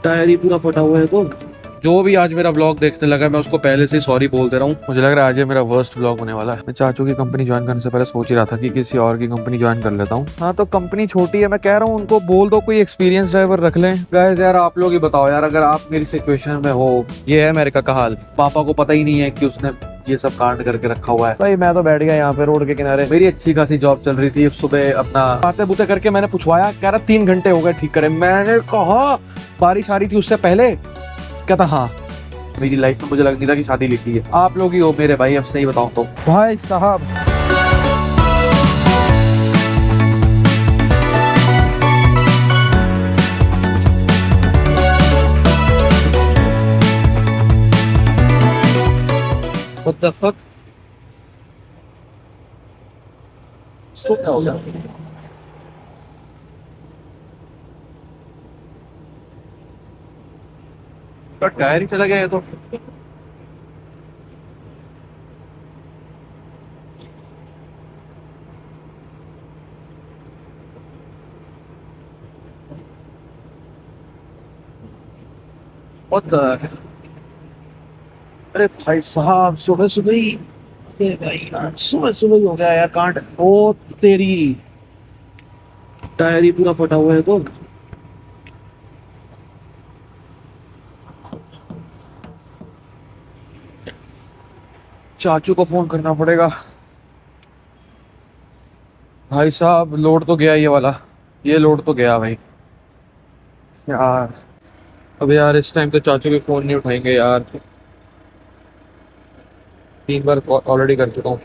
Tyre ही पूरा फटा हुआ है तो। जो भी आज मेरा व्लॉग देखने लगा मैं उसको पहले से ही सॉरी बोल दे रहा हूँ। मुझे लग रहा है आज ये मेरा वर्स्ट व्लॉग होने वाला है। मैं चाचू की कंपनी ज्वाइन करने से पहले सोच ही रहा था कि किसी और की कंपनी ज्वाइन कर लेता हूँ। हाँ तो कंपनी छोटी है, मैं कह रहा हूँ उनको बोल दो कोई एक्सपीरियंस ड्राइवर रख लें। गाइस यार आप लोग ही बताओ यार, अगर आप मेरी सिचुएशन में हो, ये है मेरे का हाल। पापा को पता ही नहीं है कि उसने ये सब कांड करके रखा हुआ है। भाई मैं तो बैठ गया यहाँ पे रोड के किनारे, मेरी अच्छी खासी जॉब चल रही थी। सुबह अपना बातें बुते करके मैंने पूछवाया, कह रहा 3 घंटे हो गए ठीक करे। मैंने कहा बारिश आ रही थी उससे पहले, कहता हाँ। मेरी लाइफ में मुझे लग नहीं रहा कि शादी लिखी है। आप लोग ही हो मेरे भाई, अब सही बताऊं तो भाई साहब। What the fuck? इसको क्या हो गया? तो टायर ही चला गया है तो। What the? अरे भाई साहब सुबह सुबह ही, अरे भाई यार सुबह सुबह ही हो गया यार कांड। ओ तेरी, टायर ही पूरा फटा हुआ है तो। चाचू को फोन करना पड़ेगा। भाई साहब लोड तो गया ये वाला, ये लोड तो गया भाई यार। अब यार इस टाइम तो चाचू के फोन नहीं उठाएंगे यार, 3 बार ऑलरेडी कर चुका हूँ।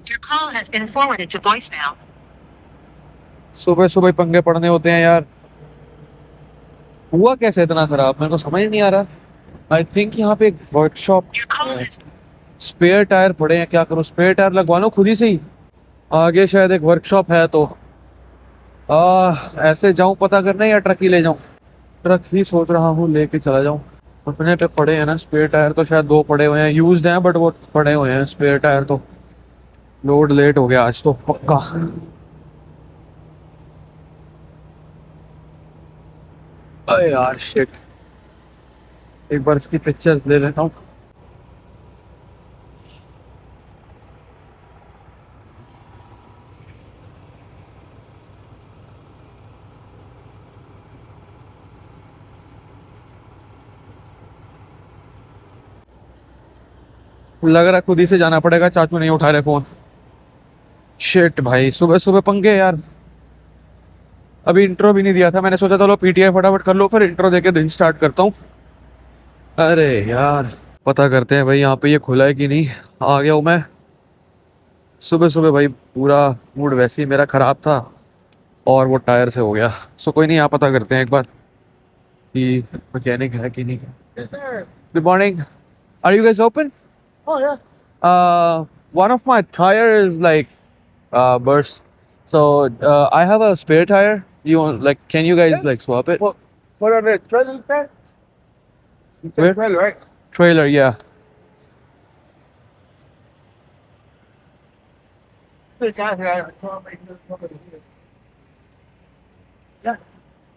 Your call has been forwarded to voicemail. सुबह सुबह पंगे पड़ने होते हैं यार। हुआ कैसे इतना खराब, मेरे को समझ नहीं आ रहा। आई थिंक यहाँ पे एक workshop, Your call has spare tyre पड़े हैं, क्या करूँ? स्पेयर टायर लगवा लो खुद ही से ही। आगे शायद एक वर्कशॉप है तो ऐसे जाऊं पता करने या ट्रक ही ले जाऊं? ट्रक ही सोच रहा हूँ लेके चला जाऊं। अपने पे पड़े हैं ना स्पेयर टायर तो, शायद 2 पड़े हुए हैं, यूज्ड हैं बट वो पड़े हुए हैं स्पेयर टायर तो। लोड लेट हो गया आज तो पक्का। अरे यार शिट, एक बार इसकी पिक्चर्स ले लेता हूँ। लग रहा है खुद ही से जाना पड़ेगा, चाचू नहीं उठा रहे फोन। शिट भाई सुबह सुबह पंगे यार। अभी इंट्रो भी नहीं दिया था, मैंने सोचा था लो पीटीआई फटाफट कर लो फिर इंट्रो देके दिन स्टार्ट करता हूँ। अरे यार पता करते हैं भाई यहाँ पे ये खुला है कि नहीं। आ गया हूँ मैं। सुबह सुबह भाई पूरा मूड वैसे ही मेरा खराब था और वो टायर से हो गया। सो कोई नहीं, यहाँ पता करते हैं एक बार कि मैकेनिक है कि नहीं। Good morning, are you guys open? Oh yeah. One of my tire is like burst, so I have a spare tire. You want, like, can you guys Yeah. like swap it? What are the trailer there? You Where? said trailer, right? Trailer, yeah. This guy here, I can't make this fucking video. Yeah.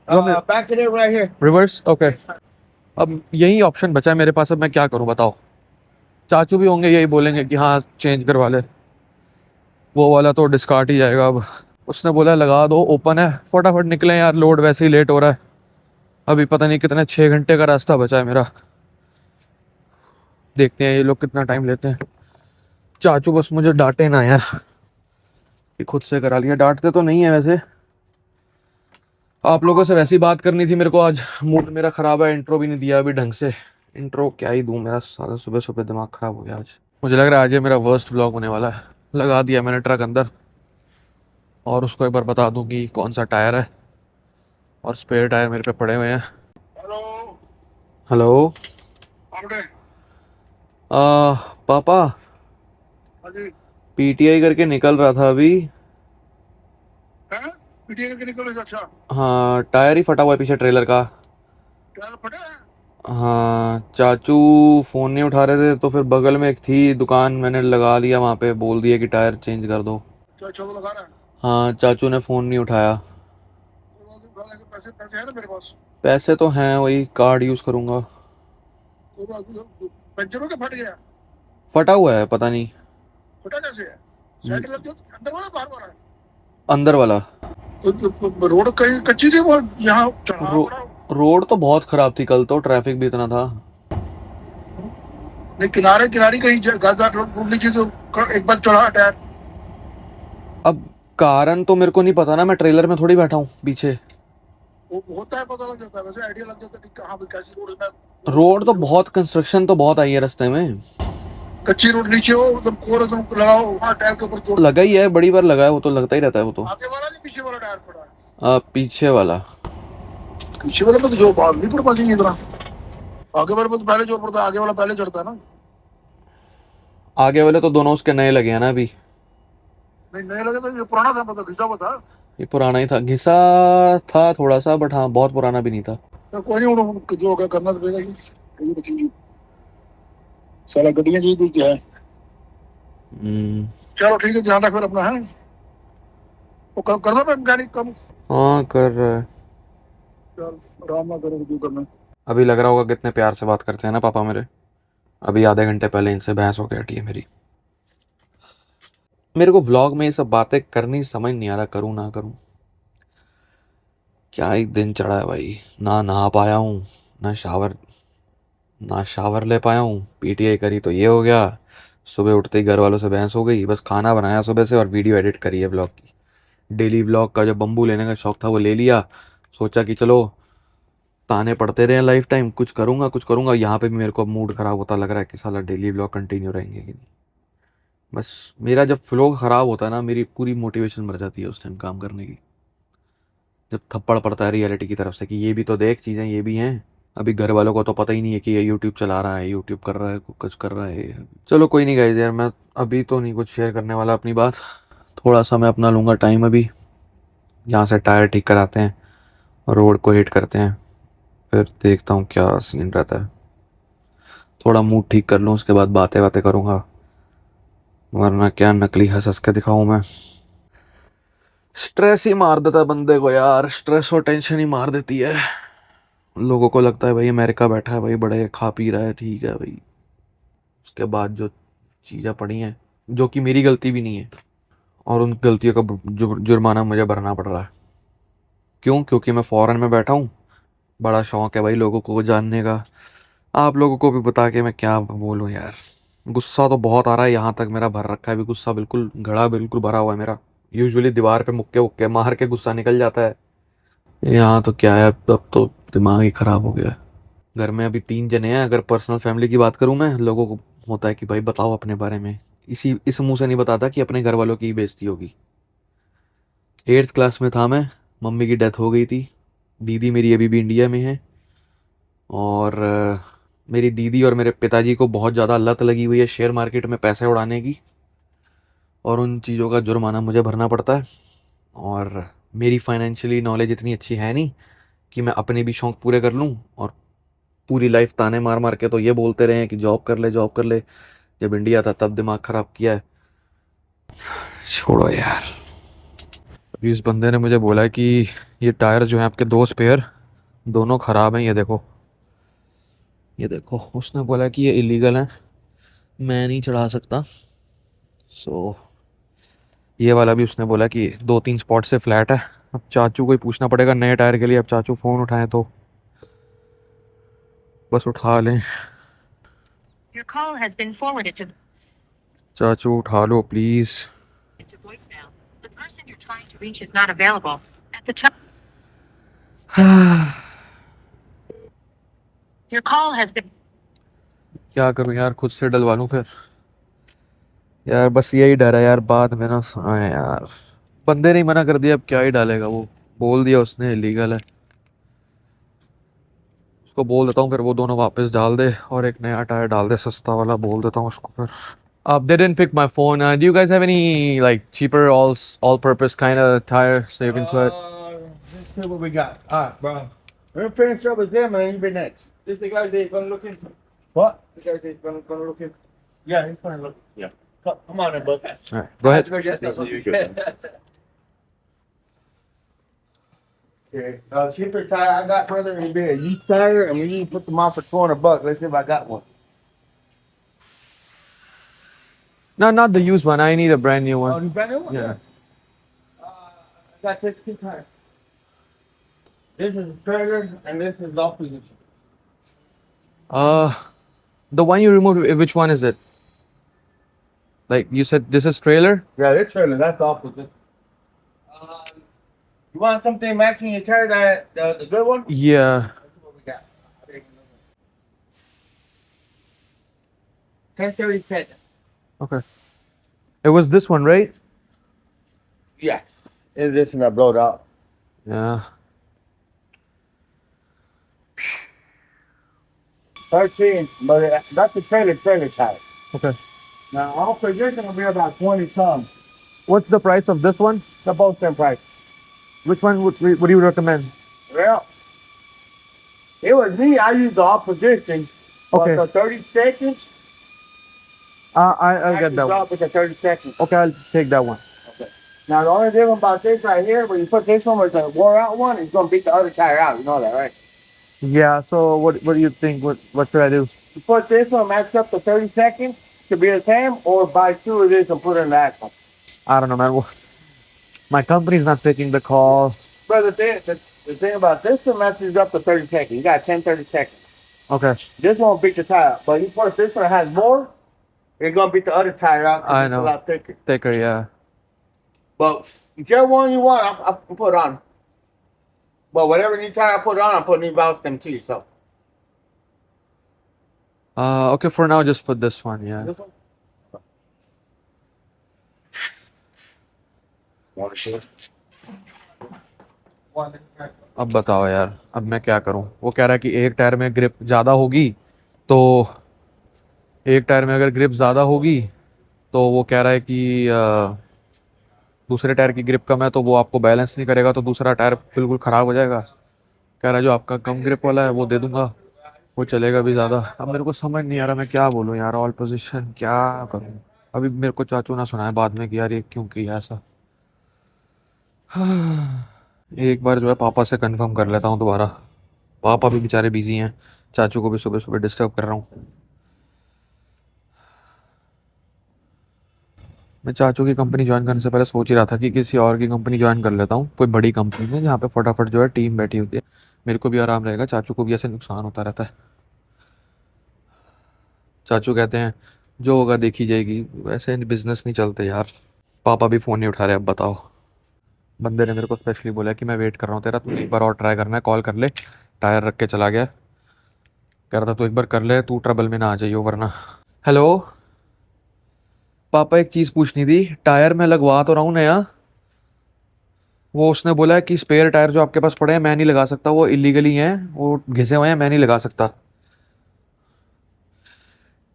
You want me to- Back to there right here. Reverse? Okay. अब यही option बचा है मेरे पास, अब मैं क्या करूं बताओ? चाचू भी होंगे यही बोलेंगे कि हाँ चेंज करवा ले, वो वाला तो डिस्कार्ड ही जाएगा अब। उसने बोला लगा दो, ओपन है, फटाफट निकले यार, लोड वैसे ही लेट हो रहा है। अभी पता नहीं कितने 6 घंटे का रास्ता बचा है मेरा। देखते हैं ये लोग कितना टाइम लेते हैं। चाचू बस मुझे डांटे ना यार कि खुद से करा लिया। डांटते तो नहीं है वैसे, आप लोगों से वैसी बात करनी थी मेरे को। आज मूड मेरा खराब है, इंट्रो भी नहीं दिया अभी ढंग से। इंट्रो क्या ही दूं, मेरा सारा सुबह सुबह दिमाग खराब हो गया आज। मुझे लग रहा है आज ये मेरा वर्स्ट व्लॉग होने वाला है। लगा दिया मैंने ट्रक अंदर और उसको एक बार बता दूं कि कौन सा टायर है, और स्पेयर टायर मेरे पे पड़े हुए हैं। Hello. Hello Okay. पापा, हाँ जी। पीटीआई करके निकल रहा था अभी। हैं? पीटीए करके निकलो इसे, अच्छा। हाँ टायर ही फटा हुआ है पीछे ट्रेलर का। ट्रेलर फटा है? हाँ चाचू फ़ोन नहीं उठा रहे थे तो फिर बगल में एक थी दुकान, मैंने लगा दिया वहाँ पे, बोल दिया कि टायर चेंज कर दो। अच्छा अच्छा, वो लगा रहा है। हाँ चाचू ने फ़ोन नहीं उठाया। तो वो उठा लेके पैसे पैसे है ना मेरे पास। पैसे तो हैं, वही कार्ड यूज करूंगा। तो पंचर हो के फट गया। फटा हुआ है, पता नहीं। फटा कैसे है? साइड लग गया अंदर वाला बाहर वाला? अंदर वाला। तो रोड कहीं कच्ची थी वो, यहाँ चढ़ा रो, पड़ा। रोड तो बहुत खराब थी कल, तो ट्रैफिक भी इतना था। नहीं, किनारे किनारे कहीं गाजा रोड नीचे तो एक बार चढ़ा टायर। अब कारण तो मेरे को नहीं पता ना, मैं ट्रेलर में थोड़ी बैठा हूँ पीछे। वो होता है, पता लग जाता है, वैसे आइडिया लग जाता है कि कहाँ पे कैसी रोड है। रोड तो बहुत, कंस्ट्रक्शन तो बहुत आई है रास्ते में। कच्ची रोड नीचे हो एकदम कोर एकदम लगाओ, वहाँ टायर के ऊपर जोड़। लगा ही है, बड़ी बार लगा है, वो तो लगता ही रहता है वो तो। आगे वाला नहीं पीछे वाला टायर पड़ा है? पीछे वाला। पीछे वाले पे तो जो बात नहीं पड़ पाती इतना। आगे वाले पे तो पहले जोर पड़ता है, आगे वाला पहले चढ़ता है ना। आगे वाले तो दोनों उसके नए लगे हैं ना अभी। नहीं नए लगे तो ये पुराना था, मतलब घिसा हुआ था। ये पुराना ही था, घिसा था थोड़ा सा, बट हाँ बहुत पुराना भी नहीं था। तो कोई नहीं, जो होगा करना तो पड़ेगा ये बचेंगी। सारा गड्डियां जी कुछ है। चलो ठीक है, ध्यान रख फिर अपना है। वो कर दो मैकेनिक कम। हाँ कर रहा है। चल आराम ना करो जो करना। अभी लग रहा होगा कितने प्यार से बात करते हैं ना पापा मेरे। अभी आधे घंटे पहले इनसे बहस होकर हटी है मेरी। मेरे को व्लॉग में ये सब बातें करनी समझ नहीं आ रहा, करूँ ना करूँ। क्या एक दिन चढ़ा है भाई, ना नहा पाया हूँ, ना शावर ले पाया हूँ, पीटीआई करी तो ये हो गया। सुबह उठते ही घर वालों से बहस हो गई, बस खाना बनाया सुबह से और वीडियो एडिट करी है ब्लॉग की। डेली व्लॉग का जो बम्बू लेने का शौक था वो ले लिया। सोचा कि चलो ताने पड़ते रहे लाइफ टाइम, कुछ करूंगा कुछ करूंगा। यहाँ पे भी मेरे को अब मूड खराब होता लग रहा है कि साला डेली व्लॉग कंटिन्यू रहेंगे कि नहीं। बस मेरा जब फ्लो खराब होता है ना, मेरी पूरी मोटिवेशन मर जाती है उस टाइम काम करने की। जब थप्पड़ पड़ता है रियलिटी की तरफ से कि ये भी तो देख, चीज़ें ये भी हैं। अभी घर वालों को तो पता ही नहीं है कि ये यूट्यूब चला रहा है, यूट्यूब कर रहा है, कुछ कर रहा है। चलो कोई नहीं गाइस यार, मैं अभी तो नहीं कुछ शेयर करने वाला अपनी बात। थोड़ा सा मैं अपना लूँगा टाइम अभी। यहाँ से टायर ठीक कराते हैं, रोड को हिट करते हैं, फिर देखता हूँ क्या सीन रहता है। थोड़ा मूड ठीक कर लूँ, उसके बाद बातें बातें करूँगा, वरना क्या नकली हंस हंस के दिखाऊँ मैं। स्ट्रेस ही मार देता है बंदे को यार, स्ट्रेस और टेंशन ही मार देती है। लोगों को लगता है भाई अमेरिका बैठा है भाई, बड़े खा पी रहा है, ठीक है भाई। उसके बाद जो चीज़ें पड़ी हैं, जो कि मेरी गलती भी नहीं है, और उन गलतियों का जुर्माना मुझे भरना पड़ रहा है। क्यों? क्योंकि मैं फॉरेन में बैठा हूँ। बड़ा शौक है भाई लोगों को जानने का। आप लोगों को भी बता के मैं क्या बोलूँ यार। गुस्सा तो बहुत आ रहा है, यहाँ तक मेरा भर रखा है अभी गुस्सा, बिल्कुल घड़ा बिल्कुल भरा हुआ है मेरा। यूजुअली दीवार पे मुक्के वुक्के मार के गुस्सा निकल जाता है, यहाँ तो क्या है, अब तो दिमाग ही खराब हो गया है। घर में अभी 3 जने हैं, अगर पर्सनल फैमिली की बात करूँ मैं, लोगों को होता है कि भाई बताओ अपने बारे में, इस मुंह से नहीं बताता कि अपने घर वालों की बेइज्जती होगी। 8th क्लास में था मैं, मम्मी की डेथ हो गई थी। दीदी मेरी अभी भी इंडिया में है, और मेरी दीदी और मेरे पिताजी को बहुत ज़्यादा लत लगी हुई है शेयर मार्केट में पैसे उड़ाने की, और उन चीज़ों का जुर्माना मुझे भरना पड़ता है। और मेरी फाइनेंशियली नॉलेज इतनी अच्छी है नहीं कि मैं अपने भी शौक पूरे कर लूँ, और पूरी लाइफ ताने मार मार के तो ये बोलते रहे हैं कि जॉब कर ले जॉब कर ले। जब इंडिया था तब दिमाग ख़राब किया है। छोड़ो यार। अभी इस बंदे ने मुझे बोला कि ये टायर जो है आपके 2 स्पेयर दोनों ख़राब हैं, ये देखो, ये देखो। उसने बोला कि ये इलीगल है, मैं नहीं चढ़ा सकता। सो ये वाला भी उसने बोला कि 2-3 स्पॉट से फ्लैट है। अब चाचू को ही पूछना पड़ेगा नए टायर के लिए। अब चाचू फ़ोन उठाएं तो बस उठा लें। Your call has been forwarded चाचू उठा लो please. to voicemail. The person you're trying to reach is not available. At the time, your call has been. क्या करूं यार, खुद से डलवा लूं फिर। यार बस यही डर है यार, बाद में ना आए यार। बंदे ने ही मना कर दिया, अब क्या ही डालेगा वो। बोल दिया उसने इलीगल है। उसको बोल देता हूँ फिर वो दोनों वापस डाल दे और एक नया टायर डाल दे, सस्ता वाला, बोल देता हूँ उसको फिर। They didn't pick my phone. Do you guys have any like cheaper all-purpose kind of tire so you can put? Let's see what we got. All right, bro. We're gonna finish up with them, and then you be next. This the guys that gonna look in. What? The guys that gonna look in. Yeah, he's gonna look. Yeah. Come on, in, bud. All right, go ahead. Yes, that's what you get. Okay. Cheapest tire I got, brother, is be a used tire, and when you put them off for $200, let's see if I got one. No, not the used one. I need a brand new Oh, one. you brand new one? Yeah. I got this two tires. This is a trailer, and this is off position. The one you removed, which one is it? Like you said, this is trailer? Yeah, this trailer, that's off position. You want something matching your tire, the good one? Yeah. That's what we got. 1037. Okay. It was this one, right? Yeah. It's this one that blowed out. Yeah. 13, but that's the trailer tire. Okay. Now, all position will be about 20 tons. What's the price of this one? They're both same price. Which one would you recommend? Well, it was me. I used the opposition. Okay. But the 30 seconds, I'll get that one. drop it to 30 seconds. Okay, I'll take that one. Okay. Now, the only difference about this right here, when you put this one with the wore out one, it's going to beat the other tire out. You know that, right? Yeah. So what do you think? What should I do? You put this one, match up to 30 seconds to be the same, or buy two of this and put it in the axle. I don't know, man. My company's not taking the call. But the thing about this one matches up to 30 seconds. You got 30 seconds. Okay. This one will beat the tire out. But you put this one has more, it's going to beat the other tire out because I it's know. a lot thicker. Thicker, yeah. But whichever one you want, I'll put on. But whatever new tire I put on, I'll put new valve stem too. So Okay, for now, just put this one, yeah. this one. Want to see it? अब बताओ यार, अब मैं क्या करूं? वो कह रहा है कि एक टायर में ग्रिप ज़्यादा होगी, तो एक टायर में अगर ग्रिप ज़्यादा होगी तो वो कह रहा है कि दूसरे टायर की ग्रिप कम है तो वो आपको बैलेंस नहीं करेगा, तो दूसरा टायर बिल्कुल ख़राब हो जाएगा। कह रहा है जो आपका कम ग्रिप वाला है वो दे दूंगा, वो चलेगा भी ज़्यादा। अब मेरे को समझ नहीं आ रहा मैं क्या बोलूँ यार, ऑल पोजीशन क्या करूँ? अभी मेरे को चाचू ना सुनाए बाद में कि यार ये क्यों किया ऐसा। एक बार जो है पापा से कंफर्म कर लेता हूँ दोबारा। पापा भी बेचारे बिजी हैं, चाचू को भी सुबह सुबह डिस्टर्ब कर रहा हूँ। मैं चाचू की कंपनी ज्वाइन करने से पहले सोच ही रहा था कि किसी और की कंपनी ज्वाइन कर लेता हूँ, कोई बड़ी कंपनी में जहाँ पे फटाफट जो है टीम बैठी होती है, मेरे को भी आराम रहेगा, चाचू को भी ऐसे नुकसान होता रहता है। चाचू कहते हैं जो होगा देखी जाएगी, वैसे बिजनेस नहीं चलते यार। पापा भी फ़ोन नहीं उठा रहे। अब बताओ, बंदे ने मेरे को स्पेशली बोला कि मैं वेट कर रहा हूँ तेरा, तू एक बार और ट्राई करना है, कॉल कर ले। टायर रख के चला गया, कह रहा था तू एक बार कर ले, तू ट्रबल में ना आ जाइयो वरना। हेलो पापा, एक चीज़ पूछनी थी, टायर मैं लगवा तो रहा हूँ नया, वो उसने बोला है कि स्पेयर टायर जो आपके पास पड़े हैं मैं नहीं लगा सकता, वो इलीगली हैं, वो घिसे हुए हैं, मैं नहीं लगा सकता।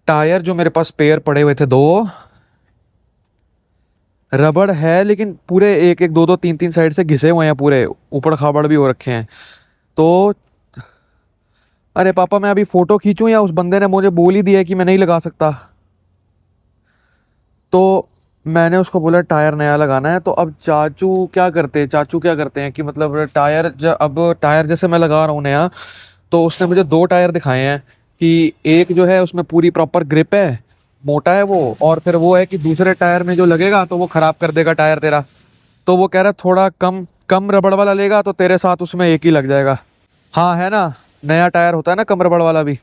टायर जो मेरे पास स्पेयर पड़े हुए थे 2 रबड़ है, लेकिन पूरे एक एक 2 3 साइड से घिसे हुए हैं, पूरे ऊपर खाबड़ भी हो रखे हैं। तो अरे पापा मैं अभी फ़ोटो खींचूं या उस बंदे ने मुझे बोल ही दिया कि मैं नहीं लगा सकता? तो मैंने उसको बोला टायर नया लगाना है। तो अब चाचू क्या करते हैं कि मतलब अब टायर जैसे मैं लगा रहा हूँ नया, तो उसने मुझे 2 टायर दिखाए हैं कि एक जो है उसमें पूरी प्रॉपर ग्रिप है, मोटा है वो, और फिर वो है कि दूसरे टायर में जो लगेगा तो वो ख़राब कर देगा टायर तेरा। तो वो कह रहा है थोड़ा कम रबड़ वाला लेगा तो तेरे साथ उसमें एक ही लग जाएगा। हाँ है ना, नया टायर होता है ना कम रबड़ वाला भी।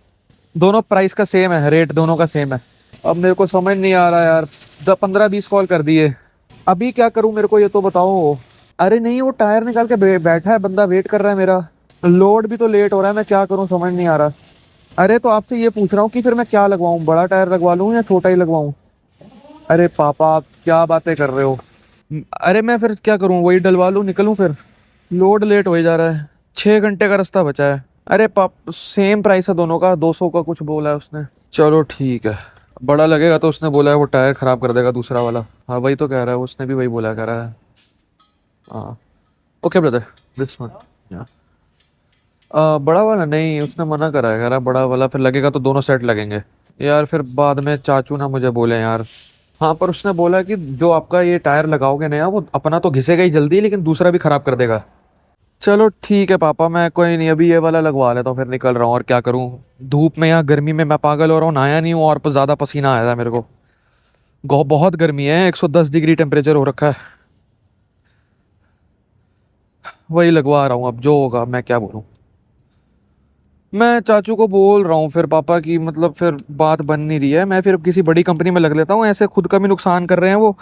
दोनों प्राइस का सेम है, रेट दोनों का सेम है। अब मेरे को समझ नहीं आ रहा यार, 15-20 कॉल कर दिए, अभी क्या करूं मेरे को ये तो बताओ। अरे नहीं, वो टायर निकाल के बैठा है बंदा, वेट कर रहा है मेरा, लोड भी तो लेट हो रहा है, मैं क्या करूं समझ नहीं आ रहा। अरे तो आपसे ये पूछ रहा हूँ कि फिर मैं क्या लगवाऊं, बड़ा टायर लगवा लूं या छोटा ही लगवाऊं? अरे पापा आप क्या बातें कर रहे हो? अरे मैं फिर क्या करूं, वही डलवा लूं, निकलूं फिर? लोड लेट हो जा रहा है, 6 घंटे का रास्ता बचा है। अरे सेम प्राइस है दोनों का, 200 का कुछ बोला है उसने। चलो ठीक है, बड़ा लगेगा तो उसने बोला है वो टायर ख़राब कर देगा दूसरा वाला। हाँ वही तो कह रहा है, उसने भी वही बोला कह रहा है। हाँ ओके ब्रदर, दिस वन। बड़ा वाला नहीं, उसने मना करा है, कह रहा बड़ा वाला फिर लगेगा तो दोनों सेट लगेंगे। यार फिर बाद में चाचू ना मुझे बोले यार। हाँ पर उसने बोला कि जो आपका ये टायर लगाओगे नया, वो अपना तो घिसेगा ही जल्दी, लेकिन दूसरा भी ख़राब कर देगा। चलो ठीक है पापा, मैं कोई नहीं अभी ये वाला लगवा लेता हूँ, फिर निकल रहा हूँ। और क्या करूँ, धूप में यहाँ गर्मी में मैं पागल हो रहा हूँ, नहाया नहीं हूँ और ज़्यादा पसीना आया था मेरे को। बहुत गर्मी है, 110 डिग्री टेम्परेचर हो रखा है। वही लगवा रहा हूँ, अब जो होगा, मैं क्या बोलूँ। मैं चाचू को बोल रहा हूँ फिर पापा की, मतलब फिर बात बन नहीं रही है। मैं फिर किसी बड़ी कंपनी में लग लेता हूँ, ऐसे खुद का भी नुकसान कर रहे हैं वो,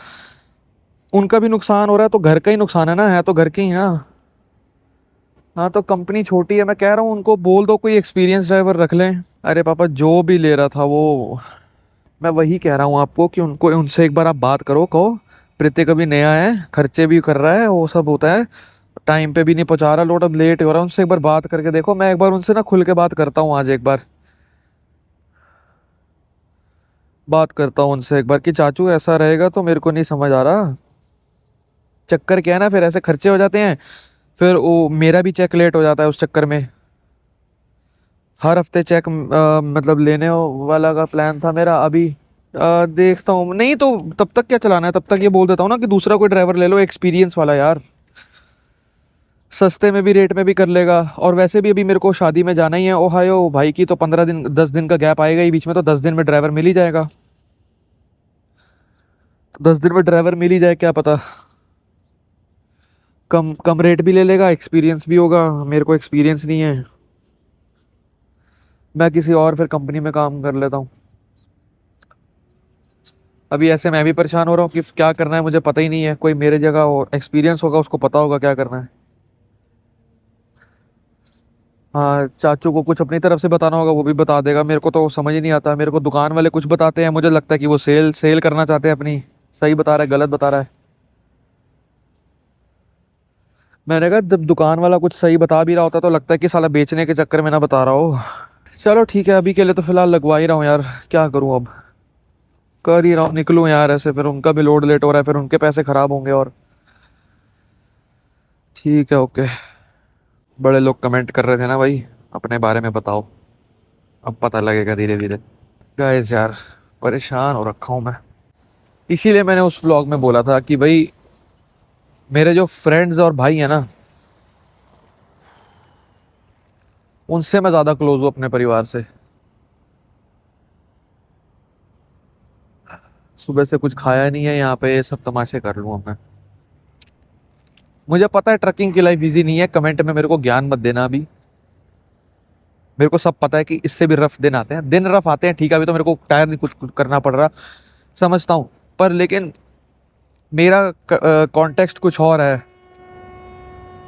उनका भी नुकसान हो रहा है, तो घर का ही नुकसान है ना, है तो घर के ही ना। हाँ तो कंपनी छोटी है, मैं कह रहा हूँ उनको बोल दो कोई एक्सपीरियंस ड्राइवर रख लें। अरे पापा जो भी ले रहा था वो, मैं वही कह रहा हूँ आपको कि उनको, उनसे एक बार आप बात करो, कहो प्रत्येक अभी नया है, खर्चे भी कर रहा है, वो सब होता है, टाइम पे भी नहीं पहुंचा रहा, लोड अब लेट हो रहा है। उनसे एक बार बात करके देखो, मैं एक बार उनसे ना खुल के बात करता हूँ, आज एक बार बात करता हूँ उनसे एक बार कि चाचू ऐसा रहेगा तो मेरे को नहीं समझ आ रहा। चक्कर क्या है ना, फिर ऐसे खर्चे हो जाते हैं, फिर वो मेरा भी चेक लेट हो जाता है उस चक्कर में। हर हफ्ते चेक मतलब लेने वाला का प्लान था मेरा। अभी देखता हूँ, नहीं तो तब तक क्या चलाना है, तब तक ये बोल देता हूँ ना कि दूसरा कोई ड्राइवर ले लो एक्सपीरियंस वाला यार, सस्ते में भी रेट में भी कर लेगा। और वैसे भी अभी मेरे को शादी में जाना ही है ओहायो भाई की, तो 15 दिन 10 दिन का गैप आएगा ही बीच में, तो 10 दिन में ड्राइवर मिल ही जाएगा। तो 10 दिन में ड्राइवर मिल ही जाए, क्या पता कम कम रेट भी ले लेगा, एक्सपीरियंस भी होगा। मेरे को एक्सपीरियंस नहीं है, मैं किसी और फिर कंपनी में काम कर लेता हूँ। अभी ऐसे मैं भी परेशान हो रहा हूँ कि क्या करना है मुझे पता ही नहीं है। कोई मेरे जगह हो, एक्सपीरियंस होगा, उसको पता होगा क्या करना है। हाँ चाचू को कुछ अपनी तरफ से बताना होगा, वो भी बता देगा। मेरे को तो समझ ही नहीं आता, मेरे को दुकान वाले कुछ बताते हैं, मुझे लगता है कि वो सेल सेल करना चाहते हैं अपनी। सही बता रहा है गलत बता रहा है, मैंने कहा जब दुकान वाला कुछ सही बता भी रहा होता तो लगता है कि साला बेचने के चक्कर में ना बता रहा हो। चलो ठीक है, अभी के लिए तो फिलहाल लगवा ही रहा हूँ यार, क्या करूँ अब, कर ही रहा हूँ, निकलूँ यार ऐसे, फिर उनका भी लोड लेट हो रहा है, फिर उनके पैसे खराब होंगे। और ठीक है ओके। बड़े लोग कमेंट कर रहे थे ना भाई, अपने बारे में बताओ, अब पता लगेगा धीरे धीरे। गाइस यार परेशान हो रखा हूँ मैं, इसीलिए मैंने उस व्लॉग में बोला था कि भाई मेरे जो फ्रेंड्स और भाई है ना, उनसे मैं ज़्यादा क्लोज हूँ अपने परिवार से। सुबह से कुछ खाया नहीं है, यहाँ पे ये सब तमाशे कर लूँ अब मैं। मुझे पता है ट्रकिंग की लाइफ इजी नहीं है, कमेंट में मेरे को ज्ञान मत देना अभी। मेरे को सब पता है कि इससे भी रफ दिन आते हैं, दिन रफ आते हैं ठीक है, अभी तो मेरे को टायर नहीं कुछ करना पड़ रहा, समझता हूँ। पर लेकिन मेरा कॉन्टेक्स्ट कुछ और है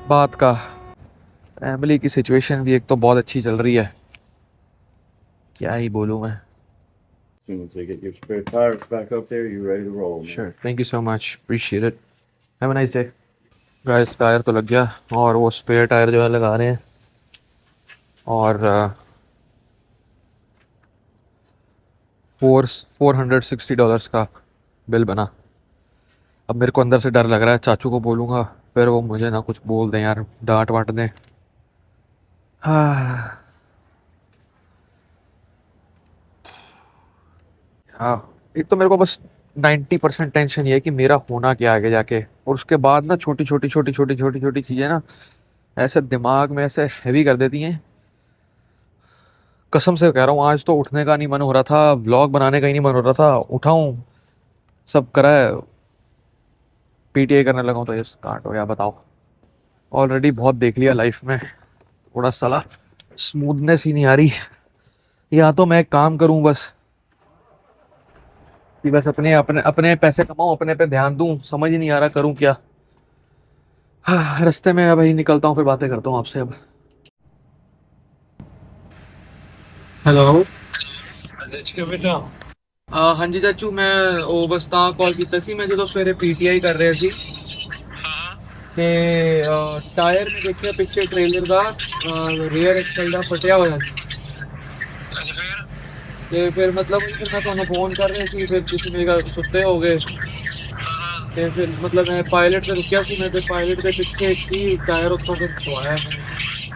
बात का। फैमिली की सिचुएशन भी एक तो बहुत अच्छी चल रही है, क्या ही बोलूँ मैं। As soon as they get your spare tires back up there, you're ready to roll. Man. Sure, thank you so much, appreciate it, have a nice day. Guys tyre तो लग गया, और वो स्पेयर टायर जो है लगा रहे हैं, और 460 डॉलर्स का बिल बना। अब मेरे को अंदर से डर लग रहा है, चाचू को बोलूँगा फिर वो मुझे ना कुछ बोल दें यार, डांट वाट दें। हाँ हाँ, एक तो मेरे को बस 90% टेंशन ये है कि मेरा होना क्या आगे जाके, और उसके बाद ना छोटी छोटी छोटी छोटी छोटी छोटी चीज़ें ना ऐसे दिमाग में ऐसे हैवी कर देती हैं। कसम से कह रहा हूँ, आज तो उठने का नहीं मन हो रहा था, व्लॉग बनाने का ही नहीं मन हो रहा था, उठाऊं सब करा है, पीटीआई करने लगा हूँ तो ये स्टार्ट हो गया। बताओ, ऑलरेडी बहुत देख लिया लाइफ में, थोड़ा साला स्मूथनेस ही नहीं आ रही। या तो मैं एक काम करूं बस, कि बस अपने अपने अपने पैसे कमाऊं, अपने पे ध्यान दूं, समझ ही नहीं आ रहा करूं क्या। हाँ, रास्ते में भाई निकलता हूँ, फिर बातें करता हूँ आपसे अब। हेलो हाँ जी चाचू, मैं ਉਹ ਬਸ ਤਾਂ ਕਾਲ ਕੀਤਾ ਸੀ, ਮੈਂ ਜਦੋਂ ਸਵੇਰੇ ਪੀਟੀਆਈ ਕਰ ਰਿਹਾ ਸੀ ਤੇ ਟਾਇਰ ਨੇ ਦੇਖਿਆ ਪਿੱਛੇ ਟ੍ਰੇਲਰ ਦਾ ਰੀਅਰ ਐਕਸਲ ਦਾ ਫਟਿਆ ਹੋਇਆ ਸੀ। ਤੇ ਫਿਰ ਮਤਲਬ ਫਿਰ ਮੈਂ ਤੁਹਾਨੂੰ ਫੋਨ ਕਰ ਰਿਹਾ ਸੀ, ਫਿਰ ਤੁਸੀਂ ਮੇਰੇ ਨਾਲ ਸੁੱਤੇ ਹੋ ਗਏ, ਤੇ ਫਿਰ ਮਤਲਬ ਮੈਂ ਪਾਇਲਟ ਤੇ ਰੁਕਿਆ ਸੀ, ਮੈਂ ਤੇ ਪਾਇਲਟ ਦੇ ਪਿੱਛੇ ਇੱਕ ਸੀ ਟਾਇਰ, ਉੱਥੋਂ ਫਿਰ ਪਵਾਇਆ ਮੈਂ,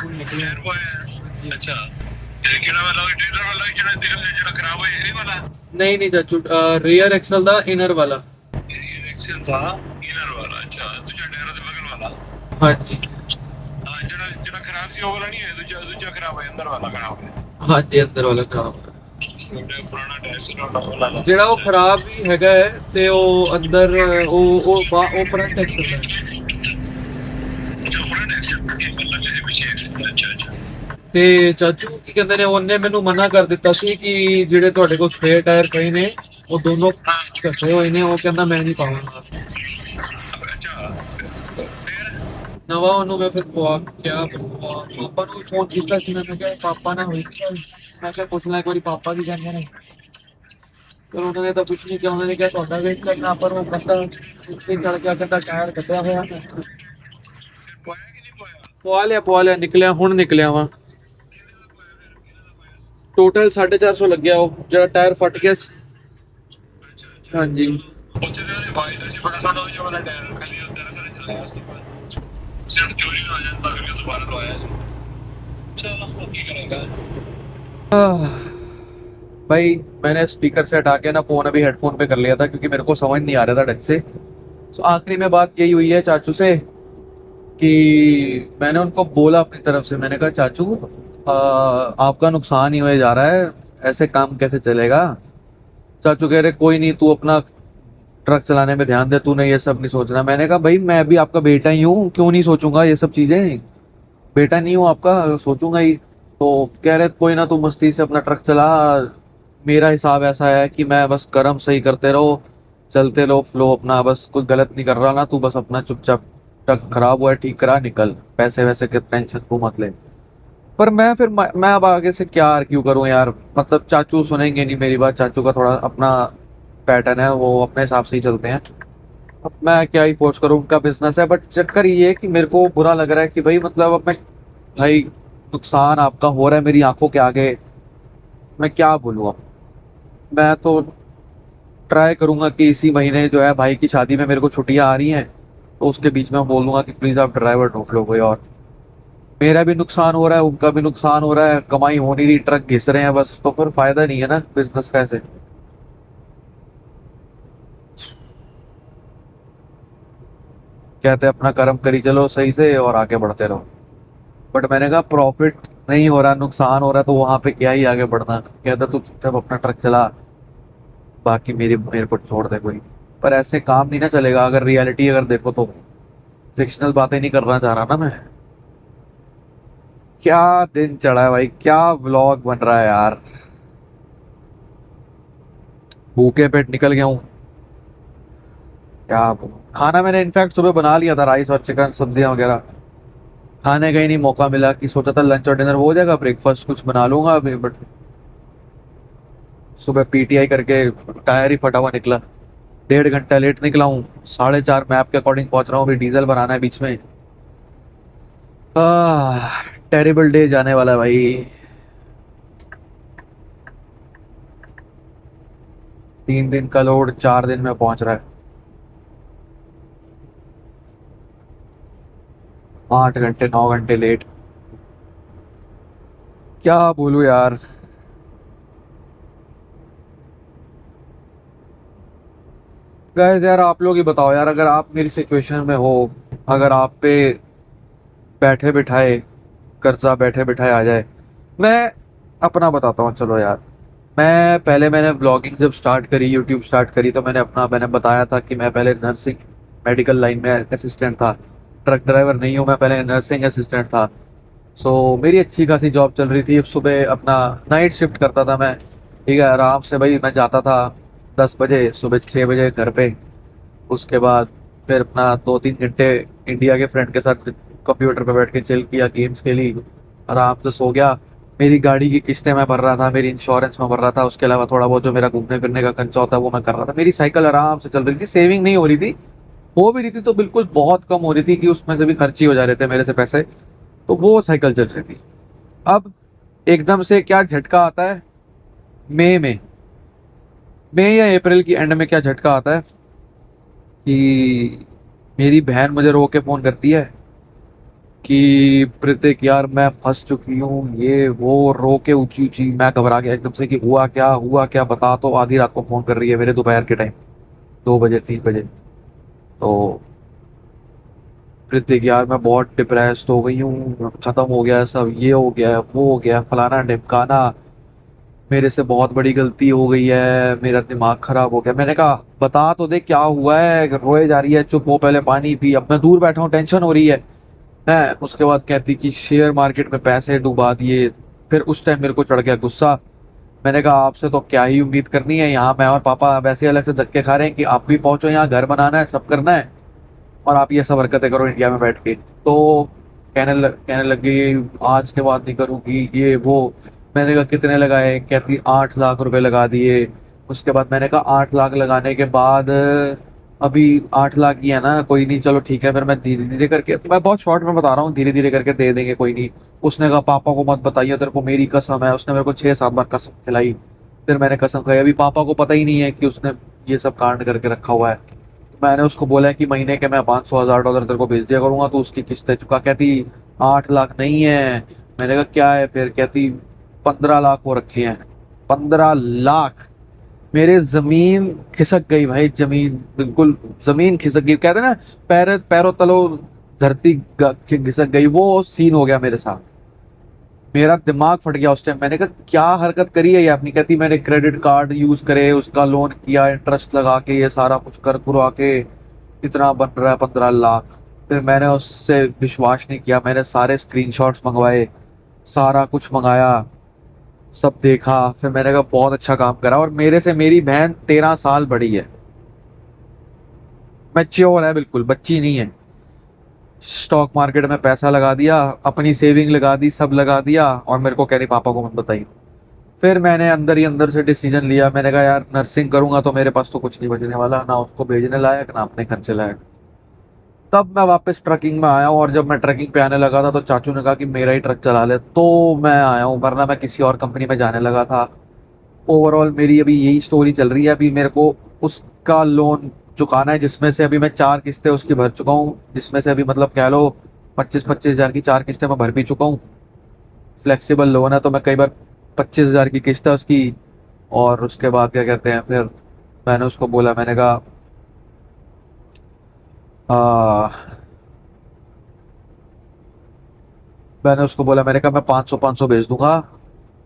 ਹੁਣ ਨਿਕਲਿਆ। ਅੱਛਾ ਤੇ ਕਿਹੜਾ ਵਾਲਾ ਟ੍ਰੇਲਰ ਵਾਲਾ ਜਿਹੜਾ ਜਿਹੜਾ ਖਰਾਬ ਹੋਇਆ ਇਹ ਵਾਲਾ? नहीं नहीं चाचू, रियर एक्सल दा इनर वाला। एक्सेल था इनर वाला, अच्छा तुझे टायर ਦੇ बगल वाला। हाँ जी। हाँ ਸੀ ਉਹ ਵਾਲਾ ਨਹੀਂ ਹੈ, ਦੂਜਾ ਦੂਜਾ ਖਰਾਬ ਹੈ, ਅੰਦਰ ਵਾਲਾ ਖਰਾਬ ਹੈ। हाँ जी अंदर वाला खराब है। ਤੁਹਾਡਾ ਪੁਰਾਣਾ ਟੈਸਟ ਵਾਲਾ ਜਿਹੜਾ ਉਹ ਖਰਾਬ ਵੀ ਹੈਗਾ ਹੈ ਤੇ ਉਹ ਅੰਦਰ ਉਹ ਫਰੰਟ ਐਕਸਲ ਹੈ। ਤੇ ਚਾਚੂ ਕੀ ਕਹਿੰਦੇ ਨੇ, ਉਹਨੇ ਮੈਨੂੰ ਮਨਾ ਕਰ ਦਿੱਤਾ ਸੀ ਕਿ ਜਿਹੜੇ ਤੁਹਾਡੇ ਕੋਲ ਸਪੇਅਰ ਟਾਇਰ ਪਏ ਨੇ ਉਹ ਦੋਨੋਂ ਘਸੇ ਹੋਏ ਨੇ, ਉਹ ਕਹਿੰਦਾ ਮੈਂ ਨਹੀਂ ਪਾਵਾਂਗਾ ਨਵਾਂ। ਉਹਨੂੰ ਮੈਂ ਫਿਰ ਕਿਹਾ ਪਾਪਾ ਨੂੰ ਫੋਨ ਕੀਤਾ ਸੀ, ਮੈਂ ਕਿਹਾ ਪਾਪਾ ਨਾਲ ਹੋਈ ਸੀ, ਮੈਂ ਕਿਹਾ ਪੁੱਛ ਲੈ ਇੱਕ ਵਾਰੀ ਪਾਪਾ ਕੀ ਕਹਿੰਦੇ ਨੇ। ਪਰ ਉਹਨਾਂ ਨੇ ਤਾਂ ਕੁਝ ਨਹੀਂ ਕਿਹਾ, ਉਹਨਾਂ ਨੇ ਕਿਹਾ ਤੁਹਾਡਾ ਵੇਟ ਕਰਨਾ, ਪਰ ਉਹ ਬੰਦਾ ਉੱਤੇ ਚੜ ਗਿਆ, ਕਹਿੰਦਾ ਟਾਇਰ ਕੱਢਿਆ ਹੋਇਆ। ਪਵਾ ਲਿਆ ਨਿਕਲਿਆ, ਹੁਣ ਨਿਕਲਿਆ ਵਾ। ਟੋਟਲ 450 ਲੱਗਿਆ ਉਹ ਜਿਹੜਾ ਟਾਇਰ ਫਟ ਗਿਆ ਸੀ। ਹਾਂਜੀ ਉੱਥੇ ਦੇ ਉਹਦੇ ਬਾਈ ਦਾ ਸੀ ਬੜਾ ਸਾਡਾ, ਉਹ ਜੋ ਵਾਲਾ ਟਾਇਰ ਖਾਲੀ ਉੱਧਰ ਅੰਦਰ ਚੱਲਿਆ ਸੀ, ਸਿਰ ਚੋਰੀ ਨਾ ਹੋ ਜਾਂਦਾ ਕਿ ਦੁਬਾਰਾ ਲਵਾਇਆ ਸੀ। चलो ਕੀ करेगा। भाई मैंने स्पीकर से हटा के ना फ़ोन अभी हेडफोन पे कर लिया था क्योंकि मेरे को समझ नहीं आ रहा था ढंग से। तो आखिरी में बात यही हुई है चाचू से कि मैंने उनको बोला अपनी तरफ से, मैंने कहा चाचू आपका नुकसान ही होए जा रहा है, ऐसे काम कैसे चलेगा। चाचू कह रहे कोई नहीं, तू अपना ट्रक चलाने में ध्यान दे, तूने ये सब नहीं सोचना। मैंने कहा भाई मैं भी आपका बेटा ही हूँ, क्यों नहीं सोचूंगा ये सब चीज़ें, बेटा नहीं हूँ आपका, सोचूंगा ही। तो कह रहे कोई ना, तू मस्ती से अपना ट्रक चला, मेरा हिसाब ऐसा है कि मैं बस कर्म सही करते रहो, चलते रहो फ्लो अपना, बस कोई गलत नहीं कर रहा ना, तू बस अपना चुपचाप ट्रक खराब हुआ है ठीक करा निकल, पैसे वैसे के टेंशन तू मत ले। पर मैं अब आगे से क्या आर्ग्यू करूं यार, मतलब चाचू सुनेंगे नहीं मेरी बात, चाचू का थोड़ा अपना पैटर्न है, वो अपने हिसाब से ही चलते हैं। अब मैं क्या ही फोर्स करूं, उनका बिजनेस है। बट चक्कर ये है कि मेरे को बुरा लग रहा है कि भाई मतलब अब मैं, भाई नुकसान आपका हो रहा है मेरी आंखों के आगे, मैं क्या बोलूँ अब। मैं तो ट्राई करूँगा कि इसी महीने जो है भाई की शादी में मेरे को छुट्टियाँ आ रही हैं, तो उसके बीच में बोलूँगा कि प्लीज़ आप ड्राइवर ढूंढ लो कोई और। मेरा भी नुकसान हो रहा है, उनका भी नुकसान हो रहा है, कमाई हो नहीं रही, ट्रक घिस रहे हैं बस, तो फिर फायदा नहीं है ना बिजनेस का ऐसे। कहते हैं अपना कर्म करी चलो सही से और आगे बढ़ते रहो। बट मैंने कहा प्रॉफिट नहीं हो रहा, नुकसान हो रहा है, तो वहां पे क्या ही आगे बढ़ना। कहता तू चुपचाप अपना ट्रक चला, बाकी मेरे को छोड़ दे कोई। पर ऐसे काम नहीं ना चलेगा, अगर रियलिटी अगर देखो तो। फिक्शनल बातें नहीं करना चाह रहा ना मैं। क्या दिन चढ़ा है भाई, क्या व्लॉग बन रहा है यार, भूखे पेट निकल गया हूँ। क्या खाना मैंने इनफैक्ट सुबह बना लिया था, राइस और चिकन सब्जियां वगैरह, खाने का ही नहीं मौका मिला कि सोचा था लंच और डिनर हो जाएगा, ब्रेकफास्ट कुछ बना लूंगा अभी। बट सुबह पीटीआई करके टायर ही फटा हुआ निकला, 1.5 घंटा लेट निकला हूँ, 4:30 मैप के अकॉर्डिंग पहुंच रहा हूँ, अभी डीजल भराना है बीच में। टेरिबल डे जाने वाला है भाई। 3 दिन का लोड 4 दिन में पहुंच रहा है, 8 घंटे 9 घंटे लेट। क्या बोलूं यार। गाइस यार आप लोग ही बताओ यार, अगर आप मेरी सिचुएशन में हो, अगर आप पे बैठे बिठाए कर्जा बैठे बिठाए आ जाए। मैं अपना बताता हूँ चलो यार। मैंने व्लॉगिंग जब स्टार्ट करी, यूट्यूब स्टार्ट करी, तो मैंने बताया था कि मैं पहले नर्सिंग मेडिकल लाइन में असिस्टेंट था, ट्रक ड्राइवर नहीं हूँ मैं, पहले नर्सिंग असिस्टेंट था। सो मेरी अच्छी खासी जॉब चल रही थी। सुबह अपना नाइट शिफ्ट करता था मैं, ठीक है, आराम से भाई मैं जाता था 10 बजे, सुबह 6 बजे घर पे। उसके बाद फिर अपना 2-3 घंटे इंडिया के फ्रेंड के साथ कंप्यूटर पे बैठ के चिल किया, गेम्स खेली, आराम से सो गया। मेरी गाड़ी की किस्तें मैं भर रहा था, मेरी इंश्योरेंस में भर रहा था, उसके अलावा थोड़ा बहुत जो मेरा घूमने फिरने का खर्चा होता है वो मैं कर रहा था। मेरी साइकिल आराम से चल रही थी, सेविंग नहीं हो रही थी, हो भी रही थी तो बिल्कुल बहुत कम हो रही थी कि उसमें से भी खर्च ही हो जा रहे थे मेरे से पैसे, तो वो साइकिल चल रही थी। अब एकदम से क्या झटका आता है, मई या अप्रैल की एंड में क्या झटका आता है कि मेरी बहन मुझे रो के फ़ोन करती है कि प्रतीक यार मैं फंस चुकी हूँ, ये वो, रो के ऊंची ऊंची। मैं घबरा गया एकदम से कि हुआ क्या बता। तो आधी रात को फ़ोन कर रही है मेरे, दोपहर के टाइम 2 बजे 3 बजे। तो ऋतिक यार मैं बहुत डिप्रेस्ड हो गई हूँ, खत्म हो गया है सब, ये हो गया है, वो हो गया है, फलाना ढिमकाना, मेरे से बहुत बड़ी गलती हो गई है, मेरा दिमाग खराब हो गया। मैंने कहा बता तो दे क्या हुआ है, रोए जा रही है, चुप हो, पहले पानी पी। अब मैं दूर बैठा हूँ, टेंशन हो रही है। उसके बाद कहती कि शेयर मार्केट में पैसे डुबा दिए। फिर उस टाइम मेरे को चढ़ गया गुस्सा। मैंने कहा आपसे तो क्या ही उम्मीद करनी है, यहाँ मैं और पापा वैसे अलग से धक्के खा रहे हैं कि आप भी पहुंचो, यहाँ घर बनाना है, सब करना है, और आप ये सब हरकतें करो इंडिया में बैठ के। तो कहने लगी आज के बाद नहीं करूँगी, ये वो। मैंने कहा कितने लगाए, कहती 8 लाख रुपए लगा दिए। उसके बाद मैंने कहा 8 लाख लगाने के बाद अभी 8 लाख ही है ना, कोई नहीं, चलो ठीक है, फिर मैं धीरे धीरे करके, मैं बहुत शॉर्ट में बता रहा हूँ, धीरे धीरे करके दे देंगे, कोई नहीं। उसने कहा पापा को मत बताइए, तेरे को मेरी कसम है। उसने मेरे को 6-7 बार कसम खिलाई। फिर मैंने कसम खाई, अभी पापा को पता ही नहीं है कि उसने ये सब कांड करके रखा हुआ है। मैंने उसको बोला कि महीने के मैं $500,000 तेरे को भेज दिया करूंगा, तो उसकी किस्तें चुका। कहती 8 लाख नहीं है। मैंने कहा क्या है फिर, कहती 15 लाख हो रखे हैं। 15 लाख! मेरे जमीन खिसक गई भाई, जमीन बिल्कुल जमीन खिसक गई, कहते हैं ना पैरों तलो धरती खिसक गई, वो सीन हो गया मेरे साथ। मेरा दिमाग फट गया उस टाइम। मैंने कहा क्या हरकत करी है ये अपनी। कहती मैंने क्रेडिट कार्ड यूज करे, उसका लोन किया, इंटरेस्ट लगा के, ये सारा कुछ कर कुरा के इतना बन रहा है 15 लाख। फिर मैंने उससे विश्वास नहीं किया, मैंने सारे स्क्रीनशॉट्स मंगवाए, सारा कुछ मंगाया, सब देखा। फिर मैंने कहा बहुत अच्छा काम करा। और मेरे से मेरी बहन 13 साल बड़ी है, मैच्योर है, बिल्कुल बच्ची नहीं है। स्टॉक मार्केट में पैसा लगा दिया, अपनी सेविंग लगा दी, सब लगा दिया, और मेरे को कह रही पापा को मत बताइए। फिर मैंने अंदर ही अंदर से डिसीजन लिया। मैंने कहा यार नर्सिंग करूंगा तो मेरे पास तो कुछ नहीं बचने वाला, ना उसको भेजने लायक, ना अपने खर्चे लायक। तब मैं वापस ट्रकिंग में आया हूँ, और जब मैं ट्रकिंग पे आने लगा था तो चाचू ने कहा कि मेरा ही ट्रक चला ले, तो मैं आया हूँ, वरना मैं किसी और कंपनी में जाने लगा था। ओवरऑल मेरी अभी यही स्टोरी चल रही है। अभी मेरे को उसका लोन चुकाना है, जिसमें से अभी मैं 4 किस्तें उसकी भर चुका हूँ, जिसमें से अभी मतलब कह लो 25-25 हज़ार की 4 किस्तें मैं भर भी चुका हूँ। फ्लेक्सिबल लोन है, तो मैं कई बार 25 हज़ार की किस्त है उसकी। और उसके बाद क्या कहते हैं, फिर मैंने उसको बोला, मैंने कहा मैंने कहा मैं 500-500 भेज दूंगा।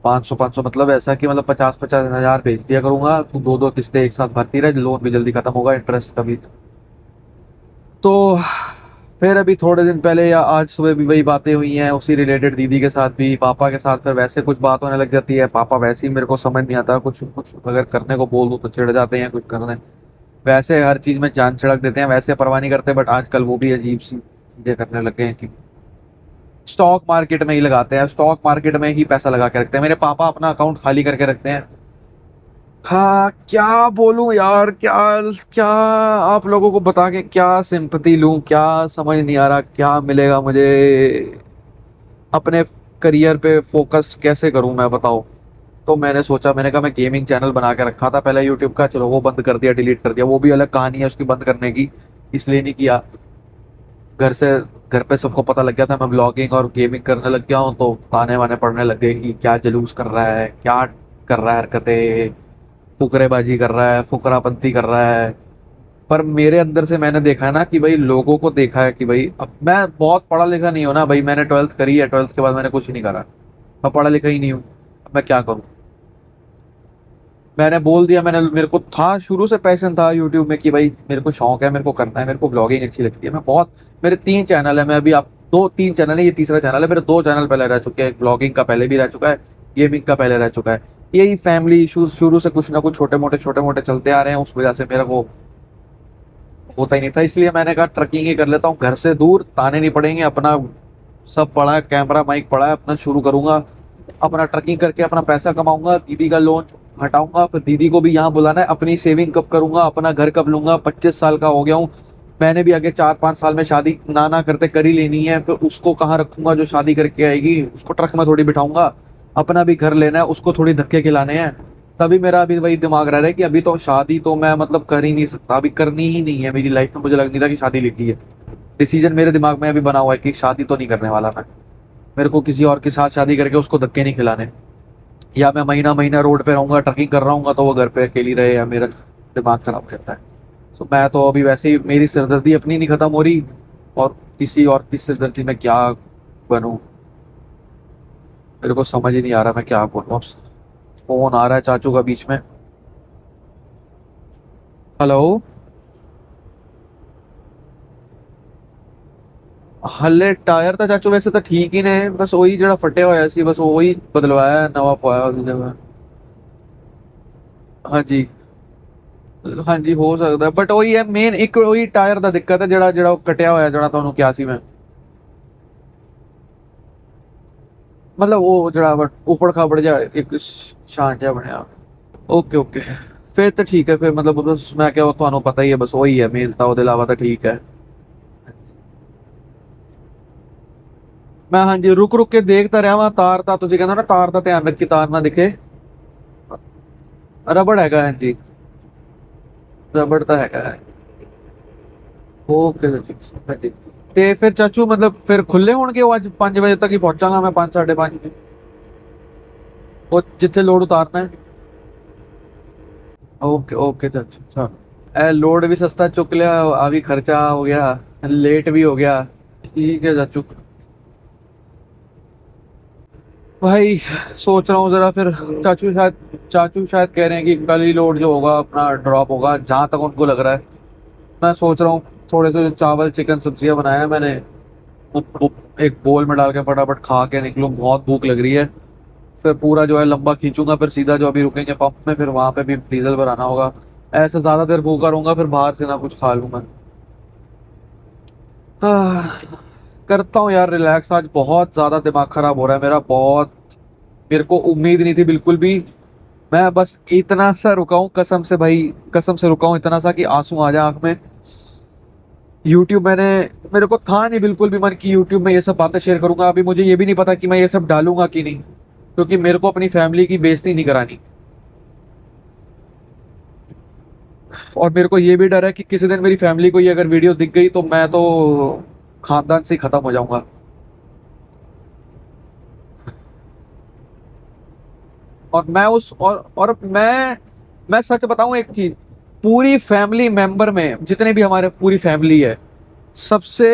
500-500 मतलब ऐसा कि मतलब 50-50 हज़ार भेज दिया करूंगा, तू 2-2 किस्तें एक साथ भरती रहे, लोन भी जल्दी खत्म होगा, इंटरेस्ट का भी। तो फिर अभी थोड़े दिन पहले या आज सुबह भी वही बातें हुई हैं, उसी रिलेटेड दीदी के साथ भी, पापा के साथ फिर वैसे कुछ बात होने लग जाती है। पापा वैसे ही मेरे को समझ नहीं आता, कुछ कुछ अगर करने को बोल दूं तो चिढ़ जाते हैं, कुछ करने वैसे हर चीज में जान छिड़क देते हैं, वैसे परवाह नहीं करते। बट आजकल वो भी अजीब सी चीजें करने लगे हैं कि स्टॉक मार्केट में ही लगाते हैं, स्टॉक मार्केट में ही पैसा लगा के रखते हैं। मेरे पापा अपना अकाउंट खाली करके रखते हैं। हाँ क्या बोलूं यार, क्या क्या आप लोगों को बता के क्या सिंपैथी लूं, क्या समझ नहीं आ रहा क्या मिलेगा मुझे। अपने करियर पे फोकस कैसे करूं मैं, बताओ। तो मैंने सोचा, मैंने कहा मैं गेमिंग चैनल बना के रखा था पहले यूट्यूब का, चलो वो बंद कर दिया, डिलीट कर दिया, वो भी अलग कहानी है उसकी बंद करने की, इसलिए नहीं किया। घर से घर पे सबको पता लग गया था मैं ब्लॉगिंग और गेमिंग करने लग गया हूँ, तो ताने वाने पड़ने लग गए कि क्या जलूस कर रहा है, क्या कर रहा है हरकतें, फुकरेबाजी कर रहा है, फुकरापंती कर रहा है। पर मेरे अंदर से मैंने देखा है ना कि भाई, लोगों को देखा है कि भाई, अब मैं बहुत पढ़ा लिखा नहीं हूँ ना भाई, मैंने 12th करी है, 12th के बाद मैंने कुछ नहीं करा, मैं पढ़ा लिखा ही नहीं हूँ, अब मैं क्या करूँ। मैंने बोल दिया, मेरे को था शुरू से पैशन था यूट्यूब में कि भाई मेरे को शौक है, मेरे को करना है, मेरे को ब्लॉगिंग अच्छी लगती है। मैं बहुत, मेरे 3 चैनल है, मैं अभी आप 2-3 चैनल है, ये तीसरा चैनल है। मेरे 2 चैनल पहले रह चुके हैं, ब्लॉगिंग का पहले भी रह चुका है, गेमिंग का पहले रह चुका है। यही फैमिली इशूज शुरू से कुछ ना कुछ छोटे मोटे चलते आ रहे हैं, उस वजह से मेरा वो होता ही नहीं था। इसलिए मैंने कहा ट्रकिंग ही कर लेता हूँ, घर से दूर, ताने नहीं पड़ेंगे, अपना सब पड़ा है, कैमरा माइक पड़ा है, अपना शुरू करूंगा, अपना ट्रकिंग करके अपना पैसा कमाऊंगा, दीदी का लोन हटाऊंगा, फिर दीदी को भी यहाँ बुलाना है, अपनी सेविंग कब करूंगा, अपना घर कब लूंगा, 25 साल का हो गया हूँ, मैंने भी आगे 4-5 साल में शादी ना करते कर ही लेनी है। फिर उसको कहाँ रखूंगा जो शादी करके आएगी, उसको ट्रक में थोड़ी बिठाऊंगा, अपना भी घर लेना है, उसको थोड़ी धक्के खिलाने हैं। तभी मेरा अभी वही दिमाग रह रहा है कि अभी तो शादी तो मैं मतलब कर ही नहीं सकता, अभी करनी ही नहीं है मेरी लाइफ में, मुझे लग नहीं रहा कि शादी लिखी है। डिसीजन मेरे दिमाग में अभी बना हुआ है कि शादी तो नहीं करने वाला मैं, मेरे को किसी और के साथ शादी करके उसको धक्के नहीं खिलाने, या मैं महीना महीना रोड पे रहूंगा, ट्रकिंग कर रहा हूँ तो वो घर पे अकेली रहे, या मेरा दिमाग खराब रहता है। तो मैं तो अभी वैसे ही, मेरी सिरदर्दी अपनी नहीं खत्म हो रही, और किसी और की सिरदर्दी में क्या बनूं, मेरे को समझ ही नहीं आ रहा मैं क्या बोलूं अब। फोन आ रहा है चाचू का बीच में। हेलो। हले टायर था चाचू वैसे तो ठीक ही ने, बस वही जरा फटे होया सी, बस वही बदलवाया नवा पाया उसकी जगह। हाँ जी। हाँ जी हो सकता है, बट वही है मेन, एक वही टायर ਦਾ ਦਿੱਕਤ ਹੈ ਜਿਹੜਾ ਜਿਹੜਾ ਉਹ ਕਟਿਆ ਹੋਇਆ, ਜਿਹੜਾ ਤੁਹਾਨੂੰ ਕਿਹਾ ਸੀ ਮੈਂ, मतलब वो ਜਿਹੜਾ ਉਪੜ ਖਾਬੜ ਜਾ ਇੱਕ ਸ਼ਾਨ ਜਿਹਾ ਬਣਿਆ। ਓਕੇ ਓਕੇ, ਫਿਰ ਤਾਂ ਠੀਕ ਹੈ, ਫਿਰ मतलब बस मैं क्या ਤੁਹਾਨੂੰ ਪਤਾ ਹੀ ਹੈ, बस वही है मेन, ਤਾਂ ਉਹਦੇ ਇਲਾਵਾ ਤਾਂ ठीक है। मैं हाँ जी रुक रुक के देखता रहा वहाँ तार ता, ਤੁਸੀਂ ਕਹਿੰਦੇ ਨਾ ਤਾਰ ਦਾ ਧਿਆਨ ਰੱਖੀ ਤਾਰ ਨਾ ਦਿਖੇ। ਰਬੜ ਹੈਗਾ हाँ जी, ਰਬੜ ਤਾਂ ਹੈਗਾ ਹੈ। ਓਕੇ हाँ जी। ਤੇ ਫਿਰ ਚਾਚੂ मतलब ਫਿਰ ਖੁੱਲੇ ਹੋਣਗੇ ਉਹ ਅੱਜ 5 ਵਜੇ ਤੱਕ ਹੀ ਪਹੁੰਚਾਂਗਾ ਮੈਂ, 5 5:30 ਉਹ ਜਿੱਥੇ ਲੋਡ ਉਤਾਰਨਾ ਹੈ। ਓਕੇ ਓਕੇ ਚਾਚੂ ਸਾਹਿਬ, ਇਹ ਲੋਡ ਵੀ ਸਸਤਾ ਚੁੱਕ ਲਿਆ, ਆ ਵੀ ਖਰਚਾ ਹੋ ਗਿਆ, लेट भी हो गया। ठीक है चाचू। भाई सोच रहा हूँ जरा फिर, चाचू शायद कह रहे हैं कि कल ही लोड जो होगा अपना ड्रॉप होगा, जहाँ तक उनको लग रहा है। मैं सोच रहा हूँ थोड़े से चावल चिकन सब्जियां बनाया है मैंने, एक बोल में डाल के फटाफट खा के निकलूँ, बहुत भूख लग रही है। फिर पूरा जो है लंबा खींचूंगा, फिर सीधा जो अभी रुकेंगे पंप में, फिर वहां पे भी डीजल भराना होगा। ऐसे ज्यादा देर भूखा रहूंगा, फिर बाहर से ना कुछ खा लूंगा। करता हूँ यार रिलैक्स, आज बहुत ज्यादा दिमाग खराब हो रहा है मेरा, बहुत। मेरे को उम्मीद नहीं थी बिल्कुल भी। मैं बस इतना सा रुका हूँ कसम से भाई, कसम से रुका हूँ इतना सा कि आंसू आ जाए आंख में। यूट्यूब मेरे को था नहीं बिल्कुल भी मन की यूट्यूब में ये सब बातें शेयर करूंगा। अभी मुझे ये भी नहीं पता कि मैं ये सब डालूंगा कि नहीं, क्योंकि मेरे को अपनी फैमिली की बेइज्जती नहीं करानी। और मेरे को ये भी डर है कि किसी दिन मेरी फैमिली को ये अगर वीडियो दिख गई तो मैं तो खानदान से ही खत्म हो जाऊंगा। और मैं उस और मैं सच बताऊं एक चीज, पूरी फैमिली मेंबर में जितने भी हमारे पूरी फैमिली है, सबसे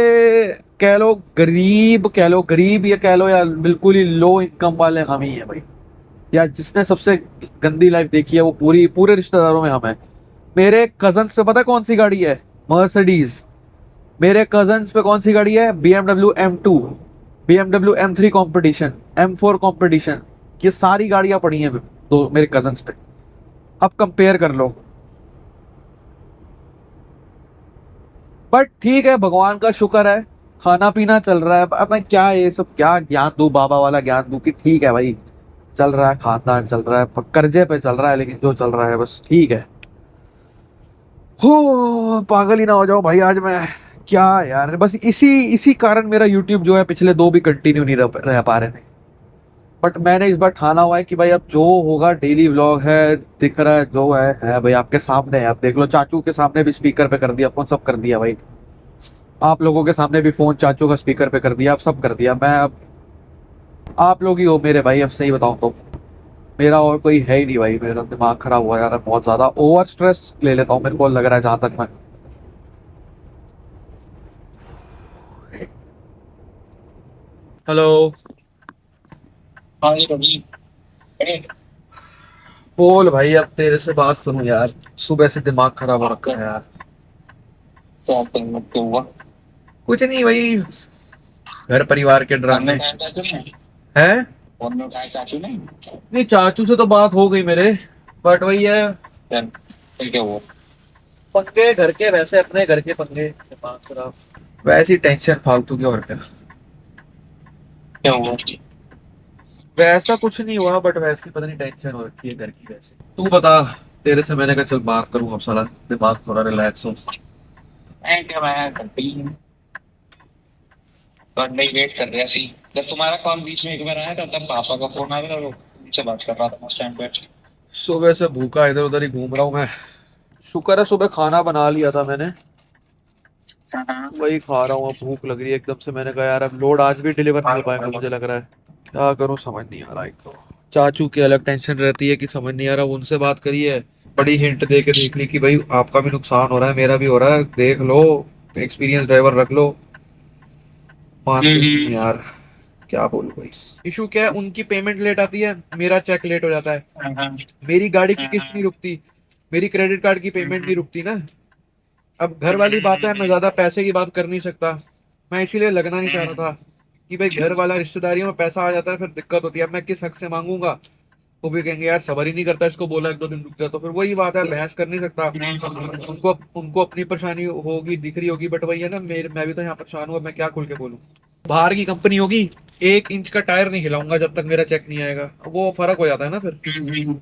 कह लो गरीब या कह लो या बिल्कुल ही लो इनकम वाले हम ही है भाई। या जिसने सबसे गंदी लाइफ देखी है वो पूरे रिश्तेदारों में हम है। मेरे कजन्स पे पता है कौन सी गाड़ी है? मर्सिडीज। मेरे कजन्स पे कौन सी गाड़ी है? BMW M2, BMW M3 competition, M4 competition, ये सारी गाड़ियां पड़ी हैं दो मेरे कजन्स पे। अब कंपेयर कर लो। बट ठीक है, भगवान का शुक्र है, खाना पीना चल रहा है। अब मैं क्या ये सब क्या ज्ञान दूं, बाबा वाला ज्ञान दूं कि ठीक है भाई चल रहा है, खानदान चल रहा है, कर्जे पे चल रहा है, लेकिन जो चल रहा है बस ठीक है। हो पागल ही ना हो जाओ भाई आज मैं, क्या यार, बस इसी कारण मेरा YouTube जो है पिछले 2 भी कंटिन्यू नहीं रह पा रहे थे। बट मैंने इस बार ठाना हुआ है कि भाई अब जो होगा डेली व्लॉग है, दिख रहा है जो है भाई आपके सामने है। आप देख लो, चाचू के सामने भी स्पीकर पे कर दिया फोन, सब कर दिया भाई। आप लोगों के सामने भी फोन चाचू का स्पीकर पे कर दिया, अब सब कर दिया। मैं अब आप लोग ही हो मेरे भाई, अब सही बताऊं तो मेरा और कोई है ही नहीं भाई। मेरा दिमाग खराब हुआ यार, बहुत ज्यादा ओवर स्ट्रेस ले लेता हूँ, मेरे को लग रहा है जहां तक मैं। हेलो। हाँ जी रवि। बोल भाई, अब तेरे से बात करूं यार, सुबह से दिमाग खराब हो रखा है यार। क्या मत क्यों हुआ? कुछ नहीं भाई, घर परिवार के ड्रामे चाचू ने है। फोन में उठाया चाचू ने? नहीं चाचू से तो बात हो गई मेरे, बट वही है फिर क्या हुआ? पंगे घर के, वैसे अपने घर के पंगे, दिमाग खराब, वैसी टेंशन फालतू की। और क्या क्या हुआ? वैसा कुछ नहीं हुआ, बट वैसी पता नहीं टेंशन हो रखी है घर की। वैसे तू बता, तेरे से मैंने कहा चल बात करूं अब, साला दिमाग थोड़ा रिलैक्स हो। मैं क्या, मैं करती हूँ तो नहीं, वेट कर रहा सी। जब तुम्हारा कॉल बीच में एक बार आया था तब पापा का फोन आ गया, वो उनसे बात कर रहा था उस टाइम पे। सुबह से भूखा इधर उधर ही घूम रहा हूँ मैं। शुक्र है सुबह खाना बना लिया था मैंने, वही खा रहा हूँ। भूख लग रही है एकदम से, मैंने कहा यार अब लोड आज भी डिलीवर नहीं हो पाएगा मुझे लग रहा है। क्या करूँ समझ नहीं आ रहा। एक तो चाचू की अलग टेंशन रहती है कि समझ नहीं आ रहा, उनसे बात करिए, बड़ी हिंट दे के देख ली कि भाई आपका भी नुकसान हो रहा है, मेरा भी हो रहा है, देख लो, एक्सपीरियंस ड्राइवर रख लो। मार्केट यार क्या बोलूं भाई। इशू क्या है, उनकी पेमेंट लेट आती है, मेरा चेक लेट हो जाता है, मेरी गाड़ी की किस्त नहीं रुकती, मेरी क्रेडिट कार्ड की पेमेंट नहीं रुकती ना। अब घर वाली बात है, मैं ज्यादा पैसे की बात कर नहीं सकता, मैं इसीलिए लगना नहीं चाह रहा था कि भाई घर वाला रिश्तेदारियों में पैसा आ जाता है फिर दिक्कत होती है। अब मैं किस हक से मांगूंगा, वो भी कहेंगे यार सबर ही नहीं करता, इसको बोला 1-2 दिन रुक जा, तो फिर वही बात है, बहस कर नहीं सकता। उनको उनको अपनी परेशानी होगी, दिख रही होगी, बट वही है ना, मैं भी तो यहाँ परेशान हुआ, मैं क्या खुल के बोलूँ। बाहर की कंपनी होगी, 1 इंच का टायर नहीं हिलाऊंगा जब तक मेरा चेक नहीं आएगा, वो फर्क हो जाता है ना फिर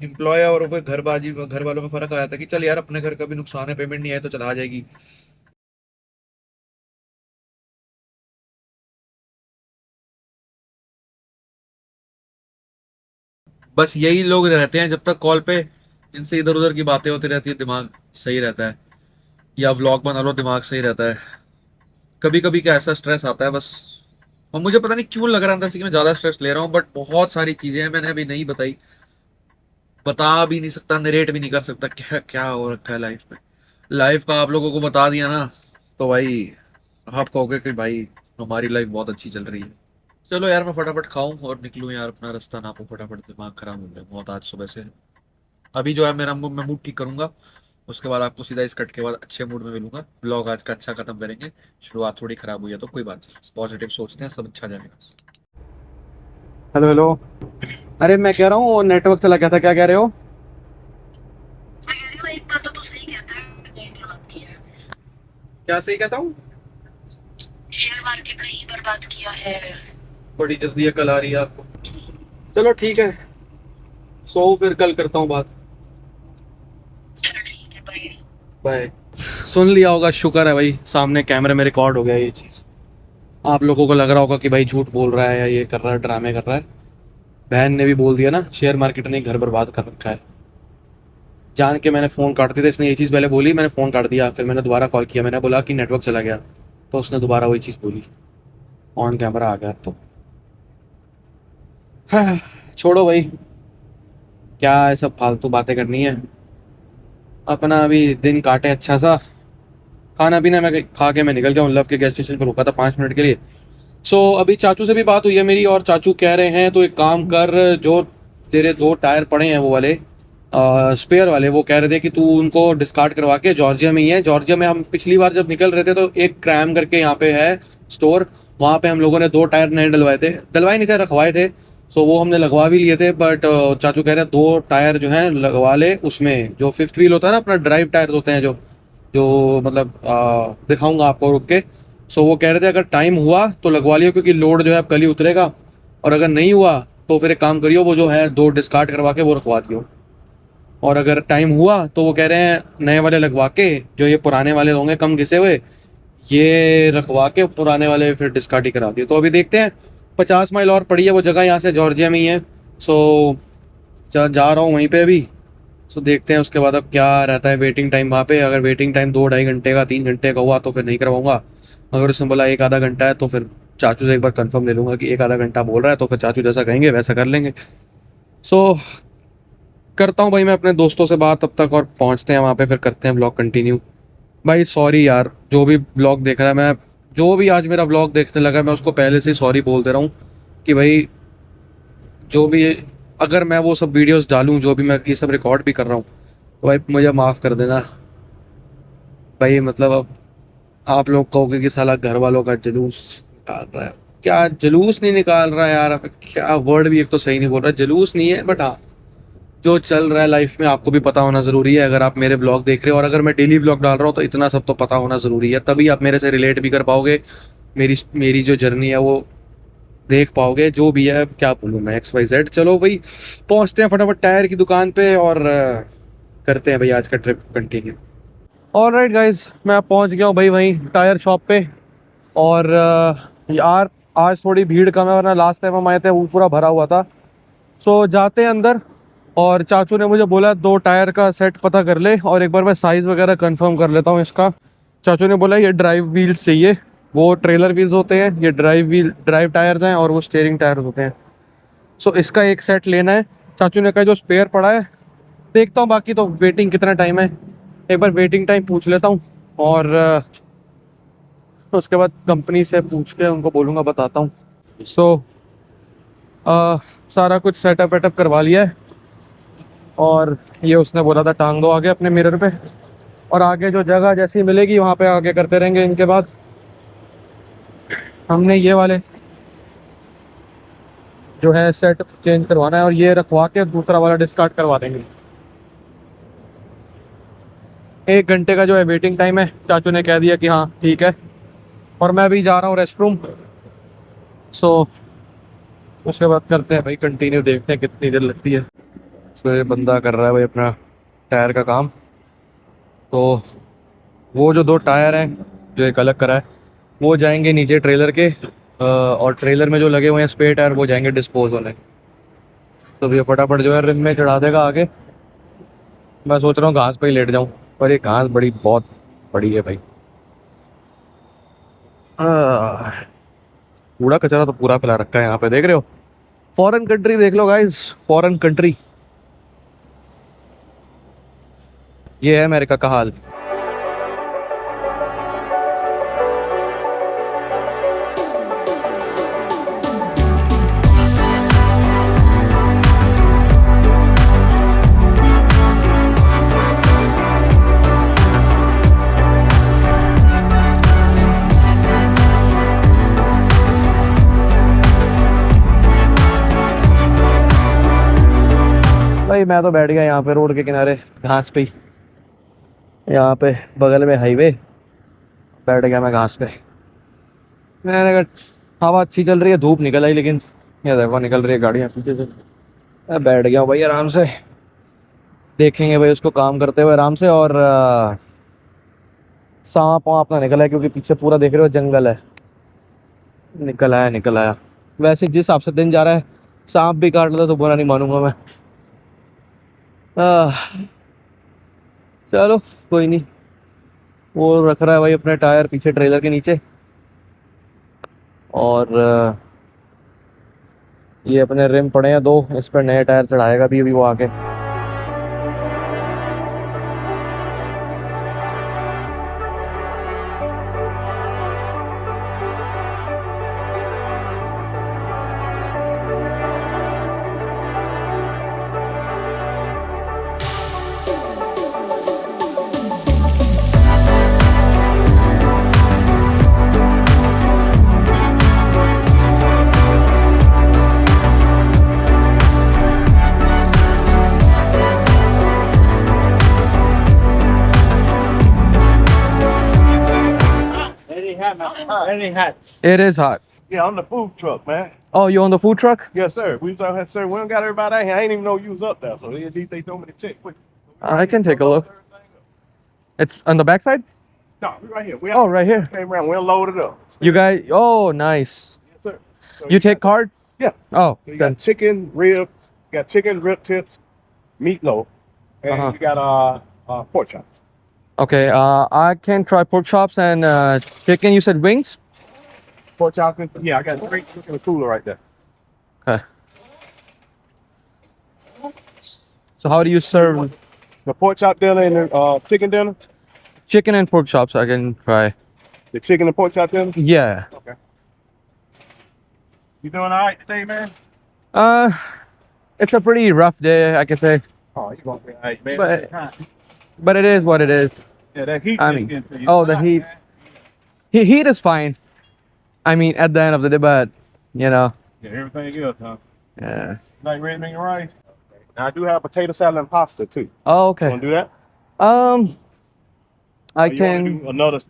एम्प्लॉय और फिर घर वालों में फर्क आ जाता है कि चल यार अपने घर का भी नुकसान है, पेमेंट नहीं आए तो चला जाएगी। बस यही लोग रहते हैं जब तक कॉल पे, इनसे इधर उधर की बातें होती रहती है, दिमाग सही रहता है, या व्लॉग बना लो दिमाग सही रहता है। कभी कभी क्या ऐसा स्ट्रेस आता है बस, और मुझे पता नहीं क्यों लग रहा था कि मैं ज्यादा स्ट्रेस ले रहा हूँ, बट बहुत सारी चीजें हैं मैंने अभी नहीं बताई, बता भी नहीं सकता, नरेट भी नहीं कर सकता क्या क्या हो रखा है लाइफ में। लाइफ का आप लोगों को बता दिया ना तो भाई आप कहोगे कि भाई हमारी लाइफ बहुत अच्छी चल रही है। चलो यार मैं फटाफट खाऊं और निकलूं यार, अपना रास्ता नापो फटाफट, दिमाग खराब हो गया बहुत आज सुबह से। अभी जो है मेरा मैं मूड ठीक करूंगा, उसके बाद आपको सीधा इस कट के बाद अच्छे मूड में मिलूंगा। ब्लॉग आज का अच्छा खत्म करेंगे, शुरुआत थोड़ी खराब हुई है तो कोई बात नहीं, पॉजिटिव सोचते हैं, सब अच्छा जाएगा। हेलो हेलो, अरे मैं कह रहा हूँ नेटवर्क चला गया था, क्या कह रहे हो? एक बात तो सही कहता है, नेट बर्बाद किया है, क्या सही कहता हूँ? शेयर मार्केट ने ही बर्बाद किया है। बड़ी जल्दी अकल आ रही है आपको। चलो ठीक है, सो फिर कल करता हूँ बात। चलो ठीक है, बाय। बाय। सुन लिया होगा, शुक्र है भाई, सामने कैमरे में रिकॉर्ड हो गया ये चीज़। आप लोगों को लग रहा होगा कि भाई झूठ बोल रहा है या ये कर रहा है, ड्रामे कर रहा है। बहन ने भी बोल दिया ना, शेयर मार्केट ने घर बर्बाद कर रखा है। जान के मैंने फ़ोन काट दिया था, इसने ये चीज़ पहले बोली, मैंने फ़ोन काट दिया, फिर मैंने दोबारा कॉल किया, मैंने बोला कि नेटवर्क चला गया, तो उसने दोबारा वही चीज़ बोली, ऑन कैमरा आ गया। अब तो हाँ, छोड़ो भाई, क्या है सब फालतू बातें करनी है, अपना अभी दिन काटे अच्छा सा। खाना पीना मैं खा के मैं निकल गया हूँ, लव के गैस स्टेशन पर रुका था 5 मिनट के लिए। सो अभी चाचू से भी बात हुई है मेरी, और चाचू कह रहे हैं तो एक काम कर, जो तेरे 2 टायर पड़े हैं वो वाले स्पेयर वाले, वो कह रहे थे कि तू उनको डिस्कार्ड करवा के, जॉर्जिया में ही है, जॉर्जिया में हम पिछली बार जब निकल रहे थे तो एक क्रैम करके यहाँ पे है स्टोर, वहाँ पे हम लोगों ने 2 टायर नए डलवाए नहीं थे, रखवाए थे। सो वो हमने लगवा भी लिए थे, बट चाचू कह रहे हैं 2 टायर जो हैं लगवा ले, उसमें जो 5th व्हील होता है ना, अपना ड्राइव टायर्स होते हैं जो जो मतलब दिखाऊंगा आपको रुक के। सो वो कह रहे थे अगर टाइम हुआ तो लगवा लियो, क्योंकि लोड जो है अब कल ही उतरेगा, और अगर नहीं हुआ तो फिर एक काम करियो, वो जो है 2 डिस्कार्ड करवा के वो रखवा दियो, और अगर टाइम हुआ तो वो कह रहे हैं नए वाले लगवा के, जो ये पुराने वाले होंगे कम घिसे हुए, ये रखवा के पुराने वाले फिर डिस्कार्ड ही करा दिए। तो अभी देखते हैं, 50 माइल और पड़ी है वो जगह यहाँ से, जॉर्जिया में ही है। सो जा रहा हूँ वहीं पे अभी। सो देखते हैं उसके बाद अब क्या रहता है वेटिंग टाइम वहाँ पे। अगर वेटिंग टाइम 2-2.5 घंटे का 3 घंटे का हुआ तो फिर नहीं करवाऊंगा, अगर उसने बोला 1 आधा घंटा है तो फिर चाचू से एक बार कंफर्म ले लूँगा कि 1 आधा घंटा बोल रहा है, तो फिर चाचू जैसा कहेंगे वैसा कर लेंगे। सो करता हूँ भाई मैं अपने दोस्तों से बात तब तक, और पहुँचते हैं वहाँ पे, फिर करते हैं ब्लॉग कंटिन्यू। भाई सॉरी यार, जो भी ब्लॉग देख रहा है, मैं जो भी आज मेरा ब्लॉग देखने लगा, मैं उसको पहले से ही सॉरी बोल दे रहा हूँ कि भाई जो भी, अगर मैं वो सब वीडियोस डालूँ, जो भी मैं ये सब रिकॉर्ड भी कर रहा हूँ, तो भाई मुझे माफ़ कर देना भाई। मतलब अब आप लोग कहोगे कि साला घर वालों का जुलूस निकाल रहा है, क्या जुलूस नहीं निकाल रहा है यार, अब क्या वर्ड भी एक तो सही नहीं बोल रहा, जुलूस नहीं है, बट हाँ जो चल रहा है लाइफ में आपको भी पता होना ज़रूरी है। अगर आप मेरे ब्लॉग देख रहे हो, और अगर मैं डेली ब्लॉग डाल रहा हूँ, तो इतना सब तो पता होना ज़रूरी है, तभी आप मेरे से रिलेट भी कर पाओगे, मेरी मेरी जो जर्नी है वो देख पाओगे, जो भी है क्या बोलूँ मैं, XYZ। चलो भाई पहुँचते हैं फटाफट टायर की दुकान पे, और करते हैं भाई आज का ट्रिप कंटिन्यू। ऑलराइट गाइज, मैं पहुँच गया हूँ भाई वहीं टायर शॉप पे, और यार आज थोड़ी भीड़ कम है, वरना लास्ट टाइम हम आए थे वो पूरा भरा हुआ था। सो जाते हैं अंदर, और चाचू ने मुझे बोला 2 टायर का सेट पता कर ले, और एक बार मैं साइज़ वगैरह कंफर्म कर लेता हूँ इसका। चाचू ने बोला ये ड्राइव व्हील्स चाहिए, वो ट्रेलर व्हील्स होते हैं, ये ड्राइव टायर्स हैं, और वो स्टीयरिंग टायर्स होते हैं। सो इसका एक सेट लेना है। चाचू ने कहा जो स्पेयर पड़ा है देखता हूँ, बाकी तो वेटिंग कितना टाइम है, एक बार वेटिंग टाइम पूछ लेता हूँ, और उसके बाद कंपनी से पूछ के उनको बोलूँगा, बताता हूँ। सो सारा कुछ सेटअप वेटअप करवा लिया है, और ये उसने बोला था टांग दो आगे अपने मिरर पे, और आगे जो जगह जैसी मिलेगी वहाँ पे आगे करते रहेंगे। इनके बाद हमने ये वाले जो है सेट चेंज करवाना है, और ये रखवा के दूसरा वाला डिस्कार्ड करवा देंगे। 1 घंटे का जो है वेटिंग टाइम है, चाचू ने कह दिया कि हाँ ठीक है। और मैं भी जा रहा हूँ रेस्ट रूम। सो उसके बाद करते हैं भाई कंटिन्यू, देखते हैं कितनी देर लगती है। सो ये बंदा कर रहा है भाई अपना टायर का काम। तो वो जो 2 टायर हैं जो एक अलग करा है, वो जाएंगे नीचे ट्रेलर के, और ट्रेलर में जो लगे हुए हैं स्पेयर टायर वो जाएंगे डिस्पोज होने। तो ये फटाफट जो है रिम में चढ़ा देगा आगे। मैं सोच रहा हूँ घास पे ही लेट जाऊँ, पर ये घास बहुत बड़ी है भाई। कूड़ा कचरा तो पूरा फैला रखा है यहाँ पे, देख रहे हो। फॉरेन कंट्री देख लो गाइस, फॉरेन कंट्री। ये है अमेरिका का हाल। भाई मैं तो बैठ गया यहाँ पे रोड के किनारे घास पे ही, यहाँ पे बगल में हाईवे, बैठ गया मैं घास पे। मैंने कहा हवा अच्छी चल रही है, धूप निकल आई, लेकिन ये देखो निकल रही है गाड़ियाँ पीछे से। मैं बैठ गया हूँ भाई आराम से, देखेंगे भाई उसको काम करते हुए आराम से। और सांप वाँप ना निकला है, क्योंकि पीछे पूरा देख रहे हो जंगल है। निकल आया। वैसे जिस हिसाब से दिन जा रहा है, सांप भी काट लेता तो बुरा नहीं मानूंगा मैं। चलो कोई नहीं। वो रख रहा है भाई अपने टायर पीछे ट्रेलर के नीचे, और ये अपने रिम पड़े हैं 2, इस पर नए टायर चढ़ाएगा भी अभी वो आके। Anything hot. It is hot. Yeah, I'm the food truck, man. Oh, you on the food truck? Yes, sir. We was out here, sir. We don't got everybody out here. I ain't even know you was up there. So they told me to check. Quick. I can take a look. It's on the backside? No, we right here. We Oh, right here. came around. We'll load it up. You guys, oh, nice. Yes, sir. So You take card? Yeah. Oh, So you then. got chicken ribs, you got chicken rib tips, meatloaf, and Uh-huh. you got pork chops. Okay, I can try pork chops and chicken. You said wings? Pork chops. Yeah, I got a drink in the cooler right there. Okay. So how do you serve The pork chop dinner and the chicken dinner. chicken and pork chops? I can try. The chicken and pork chop dinner. Yeah. Okay. You doing all right today, man? Uh, it's a pretty rough day, I can say, Oh, you gonna be all right, man. But- but it is what it is. Yeah, that heat I is mean, getting to you. oh, the heat. Heat is fine. I mean, at the end of the day, but you know, Yeah, everything else, huh? yeah. Like red bean and rice. Now, I do have potato salad and pasta too. Oh, You okay. wanna do that? I Or you wanna can. do another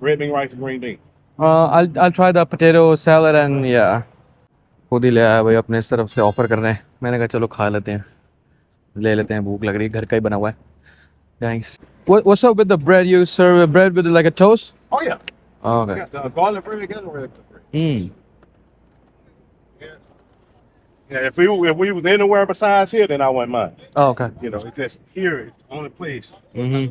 red bean rice and green bean. I'll try the potato salad and yeah. खुद ही ले आया भाई, अपने इस तरफ से offer कर रहे हैं। मैंने कहा चलो खा लेते हैं, ले लेते हैं, भूख लग रही है, घर का ही बना हुआ है। Thanks. What's up with the bread? You serve bread with like a toast? Oh yeah. Oh, okay. Got the garlic bread and regular bread. Mm. Yeah, if we was anywhere besides here, then I wouldn't mind. Oh, okay. You know, it's just here is the only place. Mm-hmm.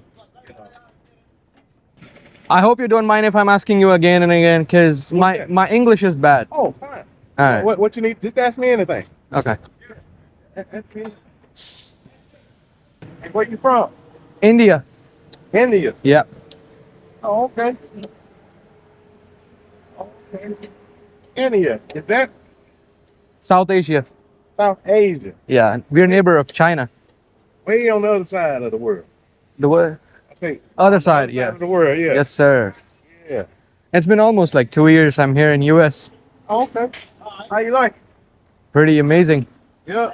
I hope you don't mind if I'm asking you again and again, because that? my English is bad. Oh, fine. All right. What you need? Just ask me anything. Okay. Hey, where you from? India. India. Yeah. Oh, okay. India. Is that South Asia. South Asia? Yeah, we're neighbor of China. Way on the other side of the world. The I think. other The side, other yeah. of the world, yeah. Yes, sir. Yeah. It's been almost like 2 years I'm here in US. Oh, okay. How you like it? Pretty amazing. Yeah.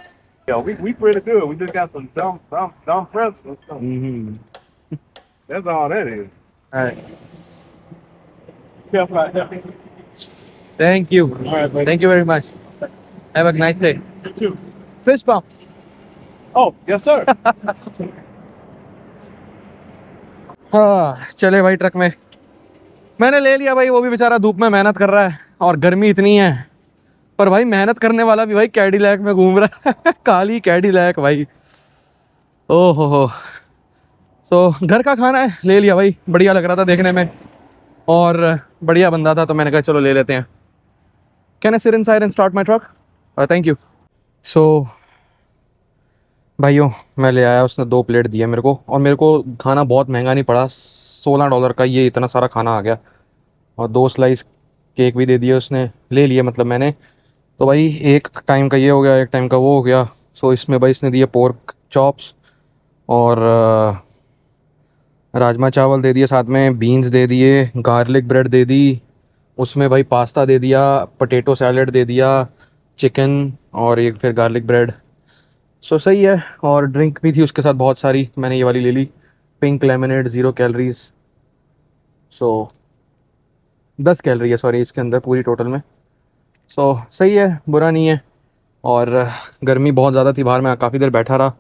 Yeah, we pretty good. We just got some dumb presidents. Mm-hmm. That's all that is. All right. Careful out there. Thank you. All right, buddy. Thank you very much. Have a nice day. You too. Fist bump. Oh, yes, sir. हाँ चले भाई truck में मैंने ले लिया भाई। वो भी बेचारा धूप में मेहनत कर रहा है और गर्मी इतनी है, पर भाई मेहनत करने वाला भी भाई कैडिलैक में घूम रहा है। काली कैडिलैक भाई। ओहो हो। सो घर का खाना है, ले लिया भाई। बढ़िया लग रहा था देखने में और बढ़िया बंदा था, तो मैंने कहा चलो ले लेते हैं। Can I sit inside and start my truck? Thank you. So भाइयों मैं ले आया, उसने 2 प्लेट दिया मेरे को, और मेरे को खाना बहुत महंगा नहीं पड़ा। $16 का ये इतना सारा खाना आ गया, और 2 स्लाइस केक भी दे दिए उसने, ले लिए मतलब मैंने। तो भाई एक टाइम का ये हो गया, एक टाइम का वो हो गया। सो इसमें भाई इसने दिए पोर्क चॉप्स और राजमा चावल दे दिए, साथ में बीन्स दे दिए, गार्लिक ब्रेड दे दी, उसमें भाई पास्ता दे दिया, पोटैटो सैलड दे दिया, चिकन और एक फिर गार्लिक ब्रेड। सो सही है। और ड्रिंक भी थी उसके साथ बहुत सारी, मैंने ये वाली ले ली, पिंक लेमनेड, 0 कैलोरीज। सो 10 कैलोरी है सॉरी इसके अंदर पूरी टोटल में। सो सही है, बुरा नहीं है। और गर्मी बहुत ज़्यादा थी बाहर, में काफ़ी देर बैठा रहा,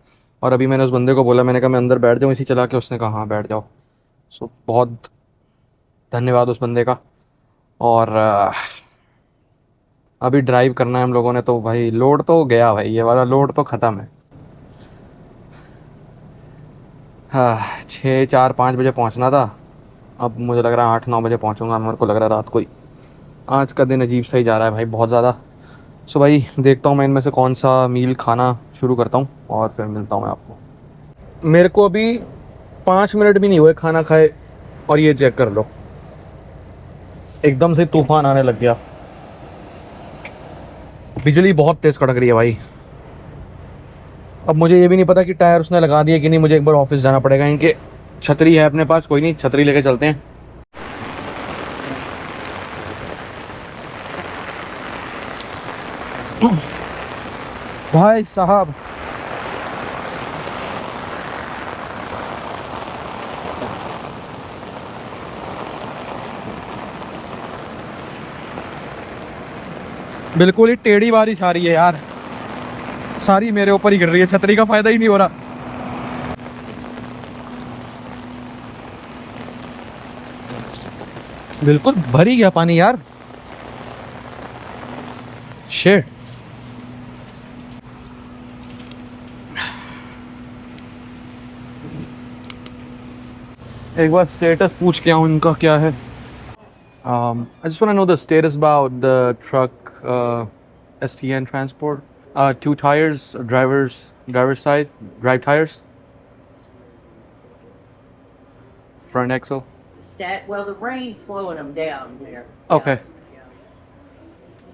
और अभी मैंने उस बंदे को बोला, मैंने कहा मैं अंदर बैठ जाऊँ इसी चला के, उसने कहा हाँ बैठ जाओ। सो बहुत धन्यवाद उस बंदे का। और अभी ड्राइव करना है हम लोगों ने, तो भाई लोड तो गया भाई, ये वाला लोड तो ख़त्म है। हाँ 6, 4, 5 बजे पहुंचना था, अब मुझे लग रहा है 8, 9 बजे पहुंचूंगा। मेरे को लग रहा है रात को ही। आज का दिन अजीब सा ही जा रहा है भाई, बहुत ज़्यादा। सो भाई देखता हूँ मैं इनमें से कौन सा मील खाना शुरू करता हूँ, और फिर मिलता हूँ मैं आपको। मेरे को अभी 5 मिनट भी नहीं हुए खाना खाए, और ये चेक कर लो, एकदम से तूफान आने लग गया। बिजली बहुत तेज़ कड़क रही है भाई। अब मुझे ये भी नहीं पता कि टायर उसने लगा दिए कि नहीं, मुझे एक बार ऑफिस जाना पड़ेगा। इनके छतरी है अपने पास, कोई नहीं, छतरी लेके चलते हैं। भाई साहब बिल्कुल ही टेढ़ी बारिश आ रही है यार, सारी मेरे ऊपर ही गिर रही है, छतरी का फायदा ही नहीं हो रहा। बिल्कुल भर ही गया पानी यार, शिट। एक बार स्टेटस पूछ के आऊँ इनका क्या है। I just want to know the status about the truck STN transport. 2 tires, driver's side, drive tires, front axle. Well, the rain's slowing them down there. Okay. Yeah.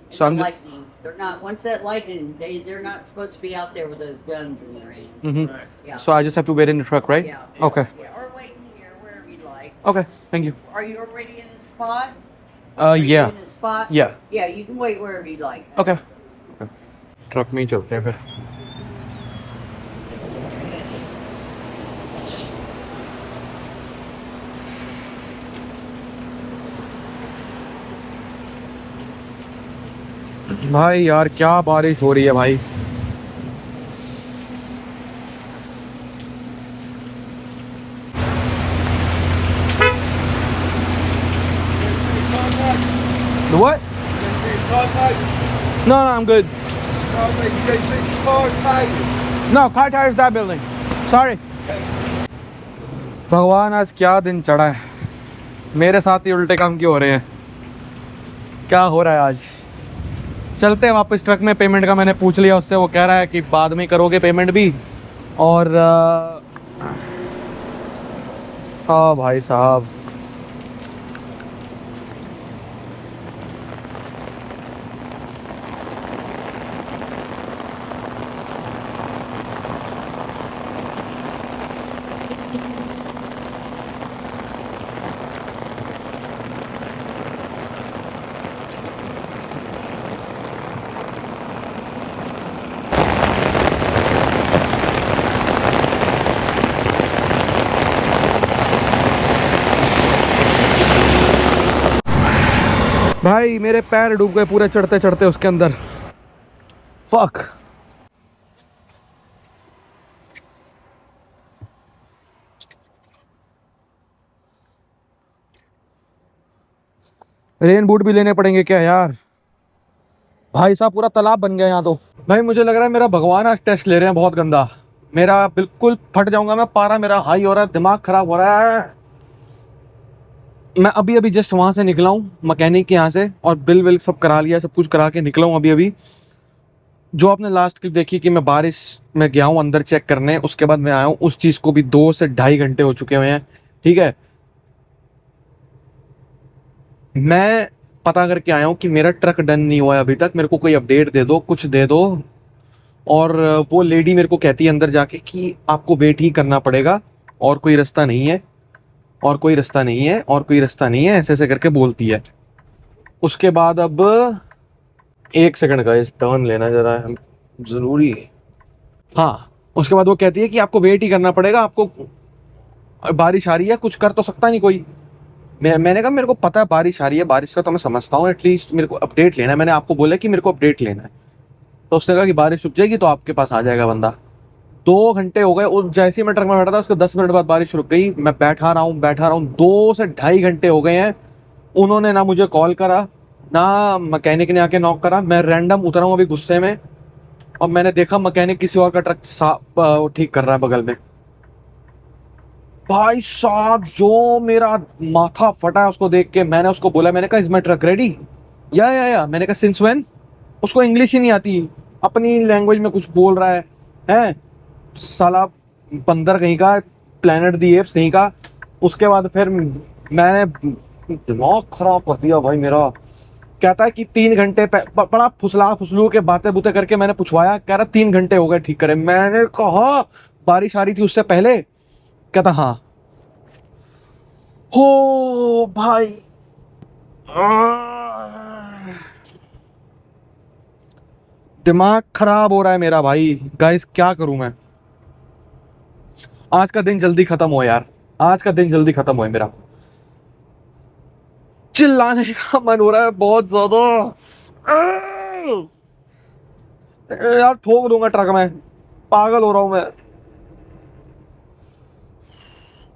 And So I'm the just- lightning. They're not. Once that lightning, they're not supposed to be out there with those guns in their hands. Mhm. Yeah. So I just have to wait in the truck, right? Yeah. Okay. Yeah. Or wait in here, wherever you like. Okay. Thank you. Are you already in the spot? Are you Yeah. in the spot? Yeah. Yeah. You can wait wherever you like. Okay. Okay. Truck में ही चलते हैं फिर। भाई यार क्या बारिश हो रही है भाई। The what? No, I'm good. No, car tires that building. Sorry. भगवान आज क्या दिन चढ़ा है, मेरे साथ ही उल्टे काम क्यों हो रहे हैं, क्या हो रहा है आज। चलते हैं वापस ट्रक में। पेमेंट का मैंने पूछ लिया उससे, वो कह रहा है कि बाद में करोगे पेमेंट भी। और हाँ भाई साहब भाई मेरे पैर डूब गए पूरे चढ़ते चढ़ते उसके अंदर। फक। रेन बूट भी लेने पड़ेंगे क्या यार? भाई साहब पूरा तालाब बन गया यहाँ तो। भाई मुझे लग रहा है मेरा भगवान आज टेस्ट ले रहे हैं बहुत गंदा। मेरा बिल्कुल फट जाऊंगा मैं, पारा मेरा हाई हो रहा है, दिमाग खराब हो रहा है। मैं अभी अभी जस्ट वहां से निकला हूँ मैकेनिक के यहाँ से, और बिल विल सब करा लिया, सब कुछ करा के निकला हूँ अभी अभी। जो आपने लास्ट क्लिप देखी कि मैं बारिश में गया हूँ अंदर चेक करने, उसके बाद मैं आया हूँ, उस चीज को भी 2 से 2.5 घंटे हो चुके हुए हैं। ठीक है, मैं पता करके आया हूँ कि मेरा ट्रक डन नहीं हुआ है अभी तक, मेरे को कोई अपडेट दे दो, कुछ दे दो। और वो लेडी मेरे को कहती है अंदर जाके कि आपको वेट ही करना पड़ेगा और कोई रास्ता नहीं है, और कोई रास्ता नहीं है, और कोई रास्ता नहीं है, ऐसे ऐसे करके बोलती है। उसके बाद अब 1 सेकंड का इस टर्न लेना जरा जरूरी है। हाँ, उसके बाद वो कहती है कि आपको वेट ही करना पड़ेगा, आपको बारिश आ रही है, कुछ कर तो सकता नहीं कोई। मैंने कहा मेरे को पता है बारिश आ रही है, बारिश का तो मैं समझता हूँ, एटलीस्ट मेरे को अपडेट लेना है, मैंने आपको बोला कि मेरे को अपडेट लेना है। तो उसने कहा कि बारिश रुक जाएगी तो आपके पास आ जाएगा बंदा। 2 घंटे हो गए, उस जैसे ही मैं ट्रक में बैठा था उसके 10 मिनट बाद बारिश रुक गई। मैं बैठा रहा हूँ 2 से 2.5 घंटे हो गए हैं। उन्होंने ना मुझे कॉल करा, ना मैकेनिक ने आके नॉक करा। मैं रैंडम उतरा हूँ अभी गुस्से में, और मैंने देखा मैकेनिक किसी और का ट्रक ठीक कर रहा है बगल में। भाई साहब जो मेरा माथा फटा है उसको देख के। मैंने उसको बोला, मैंने कहा इज माई ट्रक रेडी? या मैंने कहा सिंस व्हेन? उसको इंग्लिश ही नहीं आती, अपनी लैंग्वेज में कुछ बोल रहा है साला बंदर कहीं का, प्लेनेट दी एप्स कहीं का। उसके बाद फिर मैंने दिमाग खराब कर दिया भाई मेरा। कहता है कि 3 घंटे बड़ा फुसला फुसलू के बातें बुते करके मैंने पूछवाया, कह रहा 3 घंटे हो गए ठीक करे। मैंने कहा बारिश आ रही थी उससे पहले? कहता हाँ। हो भाई दिमाग खराब हो रहा है मेरा भाई। गाइस क्या करूं मैं? आज का दिन जल्दी खत्म हो यार, आज का दिन जल्दी खत्म हो मेरा। चिल्लाने का मन हो रहा है बहुत ज्यादा यार, ठोक दूंगा ट्रक में, पागल हो रहा हूं मैं।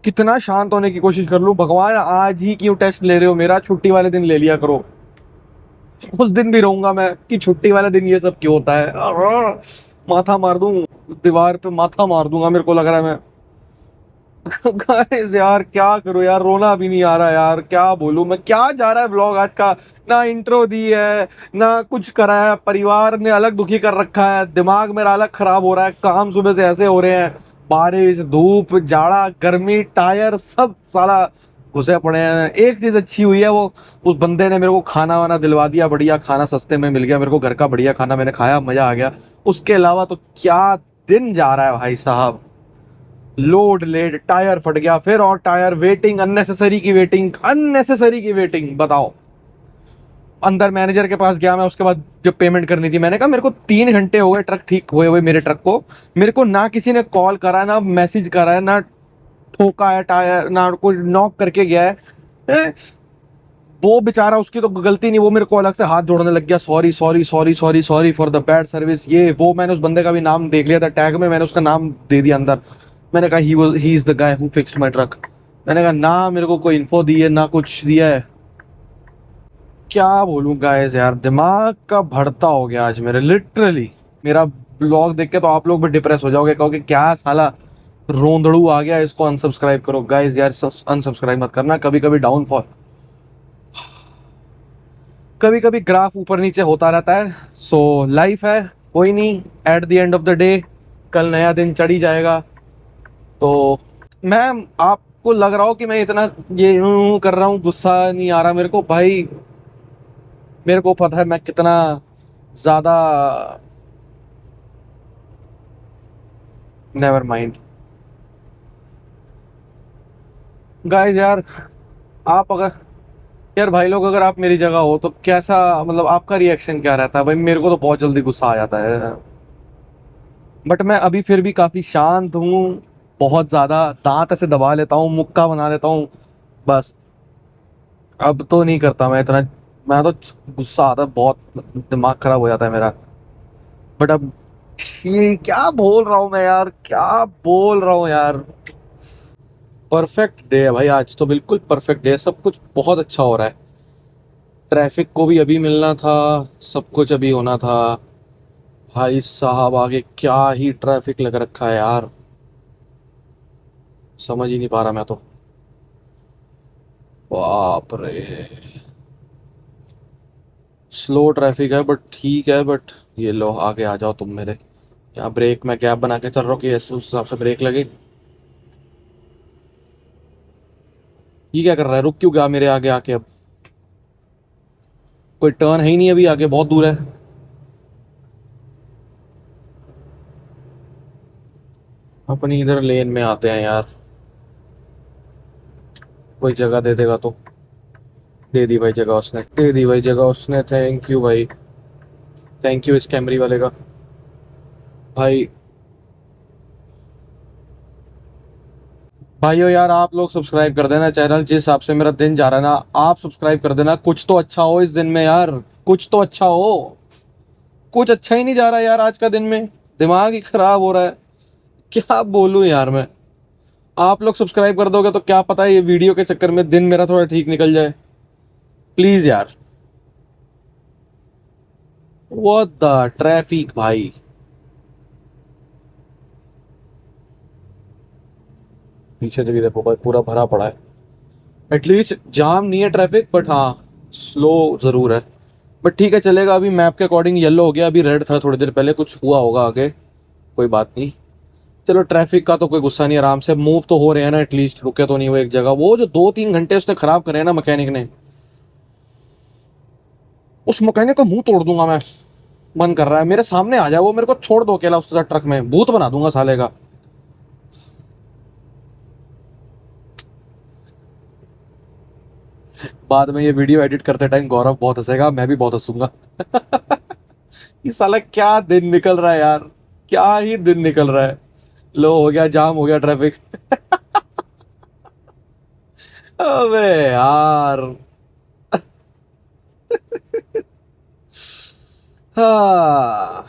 कितना शांत होने की कोशिश कर लूं। भगवान आज ही क्यों टेस्ट ले रहे हो मेरा? छुट्टी वाले दिन ले लिया करो। उस दिन भी रहूंगा मैं कि छुट्टी वाले दिन ये सब क्यों होता है। माथा मार दूं दीवार पे, माथा मार दूंगा मेरे को लग रहा है मैं। गाइस यार क्या करूं यार, रोना भी नहीं आ रहा यार, क्या बोलूं मैं। क्या जा रहा है व्लॉग आज का, ना इंट्रो दी है ना कुछ करा है, परिवार ने अलग दुखी कर रखा है, दिमाग मेरा अलग खराब हो रहा है, काम सुबह से ऐसे हो रहे हैं, बारिश धूप जाड़ा गर्मी टायर सब साला घुसे पड़े हैं। एक चीज अच्छी हुई है, वो उस बंदे ने मेरे को खाना वाना दिलवा दिया, बढ़िया खाना सस्ते में मिल गया मेरे को, घर का बढ़िया खाना मैंने खाया, मजा आ गया। उसके अलावा तो क्या दिन जा रहा है भाई साहब। लोड लेड, टायर फट गया, फिर और टायर, वेटिंग, अननेसेसरी की वेटिंग, अननेसेसरी की वेटिंग। बताओ, अंदर मैनेजर के पास गया मैं, उसके बाद जब पेमेंट करनी थी मैंने कहा मेरे को 3 घंटे हो गए ट्रक ठीक हुए हुए मेरे ट्रक को, मेरे को ना किसी ने कॉल करा, ना मैसेज करा है, ना ठोका है टायर, ना कोई नॉक करके गया है। वो बेचारा, उसकी तो गलती नहीं, वो मेरे को अलग से हाथ जोड़ने लग गया, sorry sorry sorry sorry sorry for the bad service, ये वो। मैंने उस बंदे का भी नाम देख लिया था टैग में, मैंने उसका नाम दे दिया अंदर। मैंने कहा he is the guy who fixed my truck. मैंने कहा ना मेरे को कोई इन्फो दी है ना कुछ दिया है। क्या बोलूं गाइस यार, दिमाग का भरता हो गया आज मेरे, लिटरली। मेरा ब्लॉग देख के तो आप लोग भी डिप्रेस हो जाओगे, कहोगे क्या साला रोंदड़ू आ गया, इसको अनसब्सक्राइब करो। गाइस यार अनसब्सक्राइब मत करना, कभी कभी डाउनफॉल, कभी कभी ग्राफ ऊपर नीचे होता रहता है। सो लाइफ है, कोई नहीं, at the end of the day कल नया दिन चढ़ ही जाएगा। तो मैं, आपको लग रहा हो कि मैं इतना ये कर रहा हूँ, गुस्सा नहीं आ रहा मेरे को भाई। मेरे को पता है मैं कितना ज्यादा, नेवर माइंड गाइस यार। आप अगर यार भाई लोग, अगर आप मेरी जगह हो तो कैसा, मतलब आपका रिएक्शन क्या रहता है भाई? मेरे को तो बहुत जल्दी गुस्सा आ जाता है, बट मैं अभी फिर भी काफी शांत हूँ, बहुत ज्यादा दांत ऐसे दबा लेता हूँ, मुक्का बना लेता हूँ, बस अब तो नहीं करता मैं इतना मैं तो गुस्सा आता है बहुत, दिमाग खराब हो जाता है मेरा। बट अब ये क्या बोल रहा हूँ मैं यार, क्या बोल रहा हूँ यार। परफेक्ट डे है भाई आज तो, बिल्कुल परफेक्ट डे है, सब कुछ बहुत अच्छा हो रहा है। ट्रैफिक को भी अभी मिलना था, सब कुछ अभी होना था। भाई साहब आगे क्या ही ट्रैफिक लग रखा है यार, समझ ही नहीं पा रहा मैं तो। बाप रे, स्लो ट्रैफिक है बट ठीक है। बट ये लो आगे आ जाओ तुम मेरे। यहाँ ब्रेक में गैप बना के चल रहा हूँ कि ऐसे उस हिसाब से ब्रेक लगे। ये क्या कर रहा है, रुक क्यों गया मेरे आगे आके? अब कोई टर्न है ही नहीं अभी आगे, बहुत दूर है। अपनी इधर लेन में आते हैं यार, कोई जगह दे देगा तो। दे दी भाई जगह उसने, दे दी भाई जगह उसने। थैंक यू भाई, थैंक यू इस कैमरी वाले का भाई। भाइयों यार आप लोग सब्सक्राइब कर देना चैनल, जिस हिसाब से मेरा दिन जा रहा है ना, आप सब्सक्राइब कर देना। कुछ तो अच्छा हो इस दिन में यार, कुछ तो अच्छा हो। कुछ अच्छा ही नहीं जा रहा यार आज का दिन में, दिमाग ही खराब हो रहा है। क्या बोलूं यार मैं। आप लोग सब्सक्राइब कर दोगे तो क्या पता है ये वीडियो के चक्कर में दिन मेरा थोड़ा ठीक निकल जाए। प्लीज यार। व्हाट द ट्रैफिक भाई। पीछे से भी देखो भाई पूरा भरा पड़ा है। एटलीस्ट जाम नहीं है ट्रैफिक, बट हाँ स्लो जरूर है। बट ठीक है चलेगा, अभी मैप के अकॉर्डिंग येलो हो गया, अभी रेड था थोड़ी देर पहले, कुछ हुआ होगा आगे, कोई बात नहीं। चलो ट्रैफिक का तो कोई गुस्सा नहीं, आराम से मूव तो हो रहे हैं ना, एटलीस्ट रुके तो नहीं हुए एक जगह। वो जो 2-3 घंटे उसने खराब करे हैं ना मैकेनिक ने, उस मैकेनिक का मुंह तोड़ दूंगा मैं। मन कर रहा है मेरे सामने आ जाए वो, मेरे को छोड़ दो अकेला उसके साथ ट्रक में, भूत बना दूंगा साले का। बाद में ये वीडियो एडिट करते टाइम गौरव बहुत हंसेगा, मैं भी बहुत हंसूंगा। ये साला क्या दिन निकल रहा है यार, क्या ही दिन निकल रहा है। लो हो गया जाम, हो गया ट्रैफिक। अबे यार। हाँ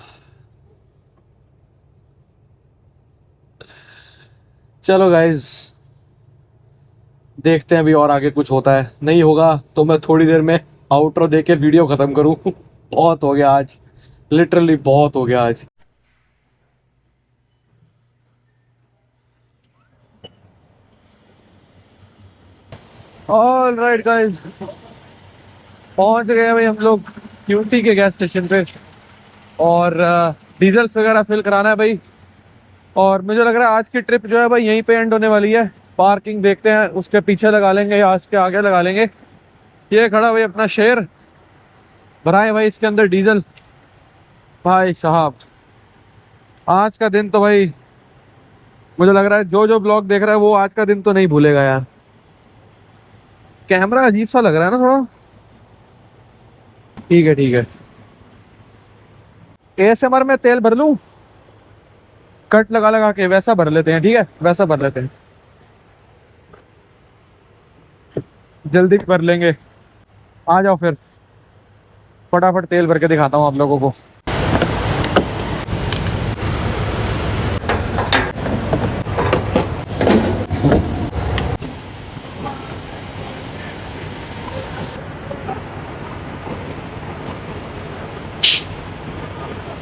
चलो गाइज, देखते हैं अभी और आगे कुछ होता है। नहीं होगा तो मैं थोड़ी देर में आउटरो दे के वीडियो खत्म करूं। बहुत हो गया आज, लिटरली बहुत हो गया आज। ऑल राइट गाइज, पहुंच गए भाई हम लोग क्यूटी के गैस स्टेशन पे, और डीजल वगैरह फिल कराना है भाई। और मुझे लग रहा है आज की ट्रिप जो है भाई यहीं पे एंड होने वाली है। पार्किंग देखते हैं, उसके पीछे लगा लेंगे या उसके आगे लगा लेंगे। ये खड़ा भाई अपना शेर, भराए भाई इसके अंदर डीजल। भाई साहब आज का दिन तो भाई मुझे लग रहा है जो जो ब्लॉग देख रहा है वो आज का दिन तो नहीं भूलेगा यार। कैमरा अजीब सा लग रहा है ना थोड़ा। ठीक है ठीक है, ASMR में तेल भर लूं, कट लगा लगा के वैसा भर लेते हैं। ठीक है वैसा भर लेते हैं, जल्दी भर लेंगे। आ जाओ फिर फटाफट तेल भर के दिखाता हूँ आप लोगों को।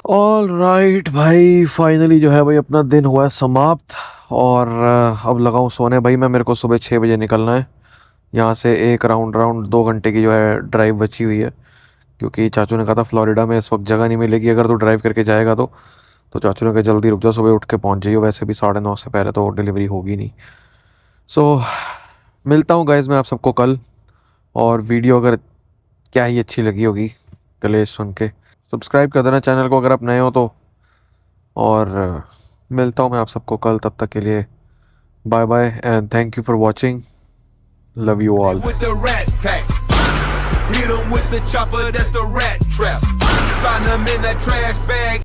ऑल राइट भाई, फाइनली जो है भाई अपना दिन हुआ है समाप्त। और अब लगाऊं सोने भाई मैं, मेरे को सुबह 6 बजे निकलना है यहाँ से। एक राउंड 2 घंटे की जो है ड्राइव बची हुई है, क्योंकि चाचू ने कहा था फ्लोरिडा में इस वक्त जगह नहीं मिलेगी अगर तू ड्राइव करके जाएगा तो चाचू ने कहा जल्दी रुक जाओ, सुबह उठ के पहुँच जाइए। वैसे भी 9:30 से पहले तो डिलीवरी होगी नहीं। सो मिलता हूँ गाइज मैं आप सबको कल। और वीडियो अगर क्या ही अच्छी लगी होगी कलेश सुन के, सब्सक्राइब कर देना चैनल को अगर आप नए हो तो। और मिलता हूँ मैं आप सबको कल, तब तक के लिए bye bye and thank you for watching. Love you all. With the rat pack, hit 'em with the chopper, that's the rat trap. Find 'em in that trash bag.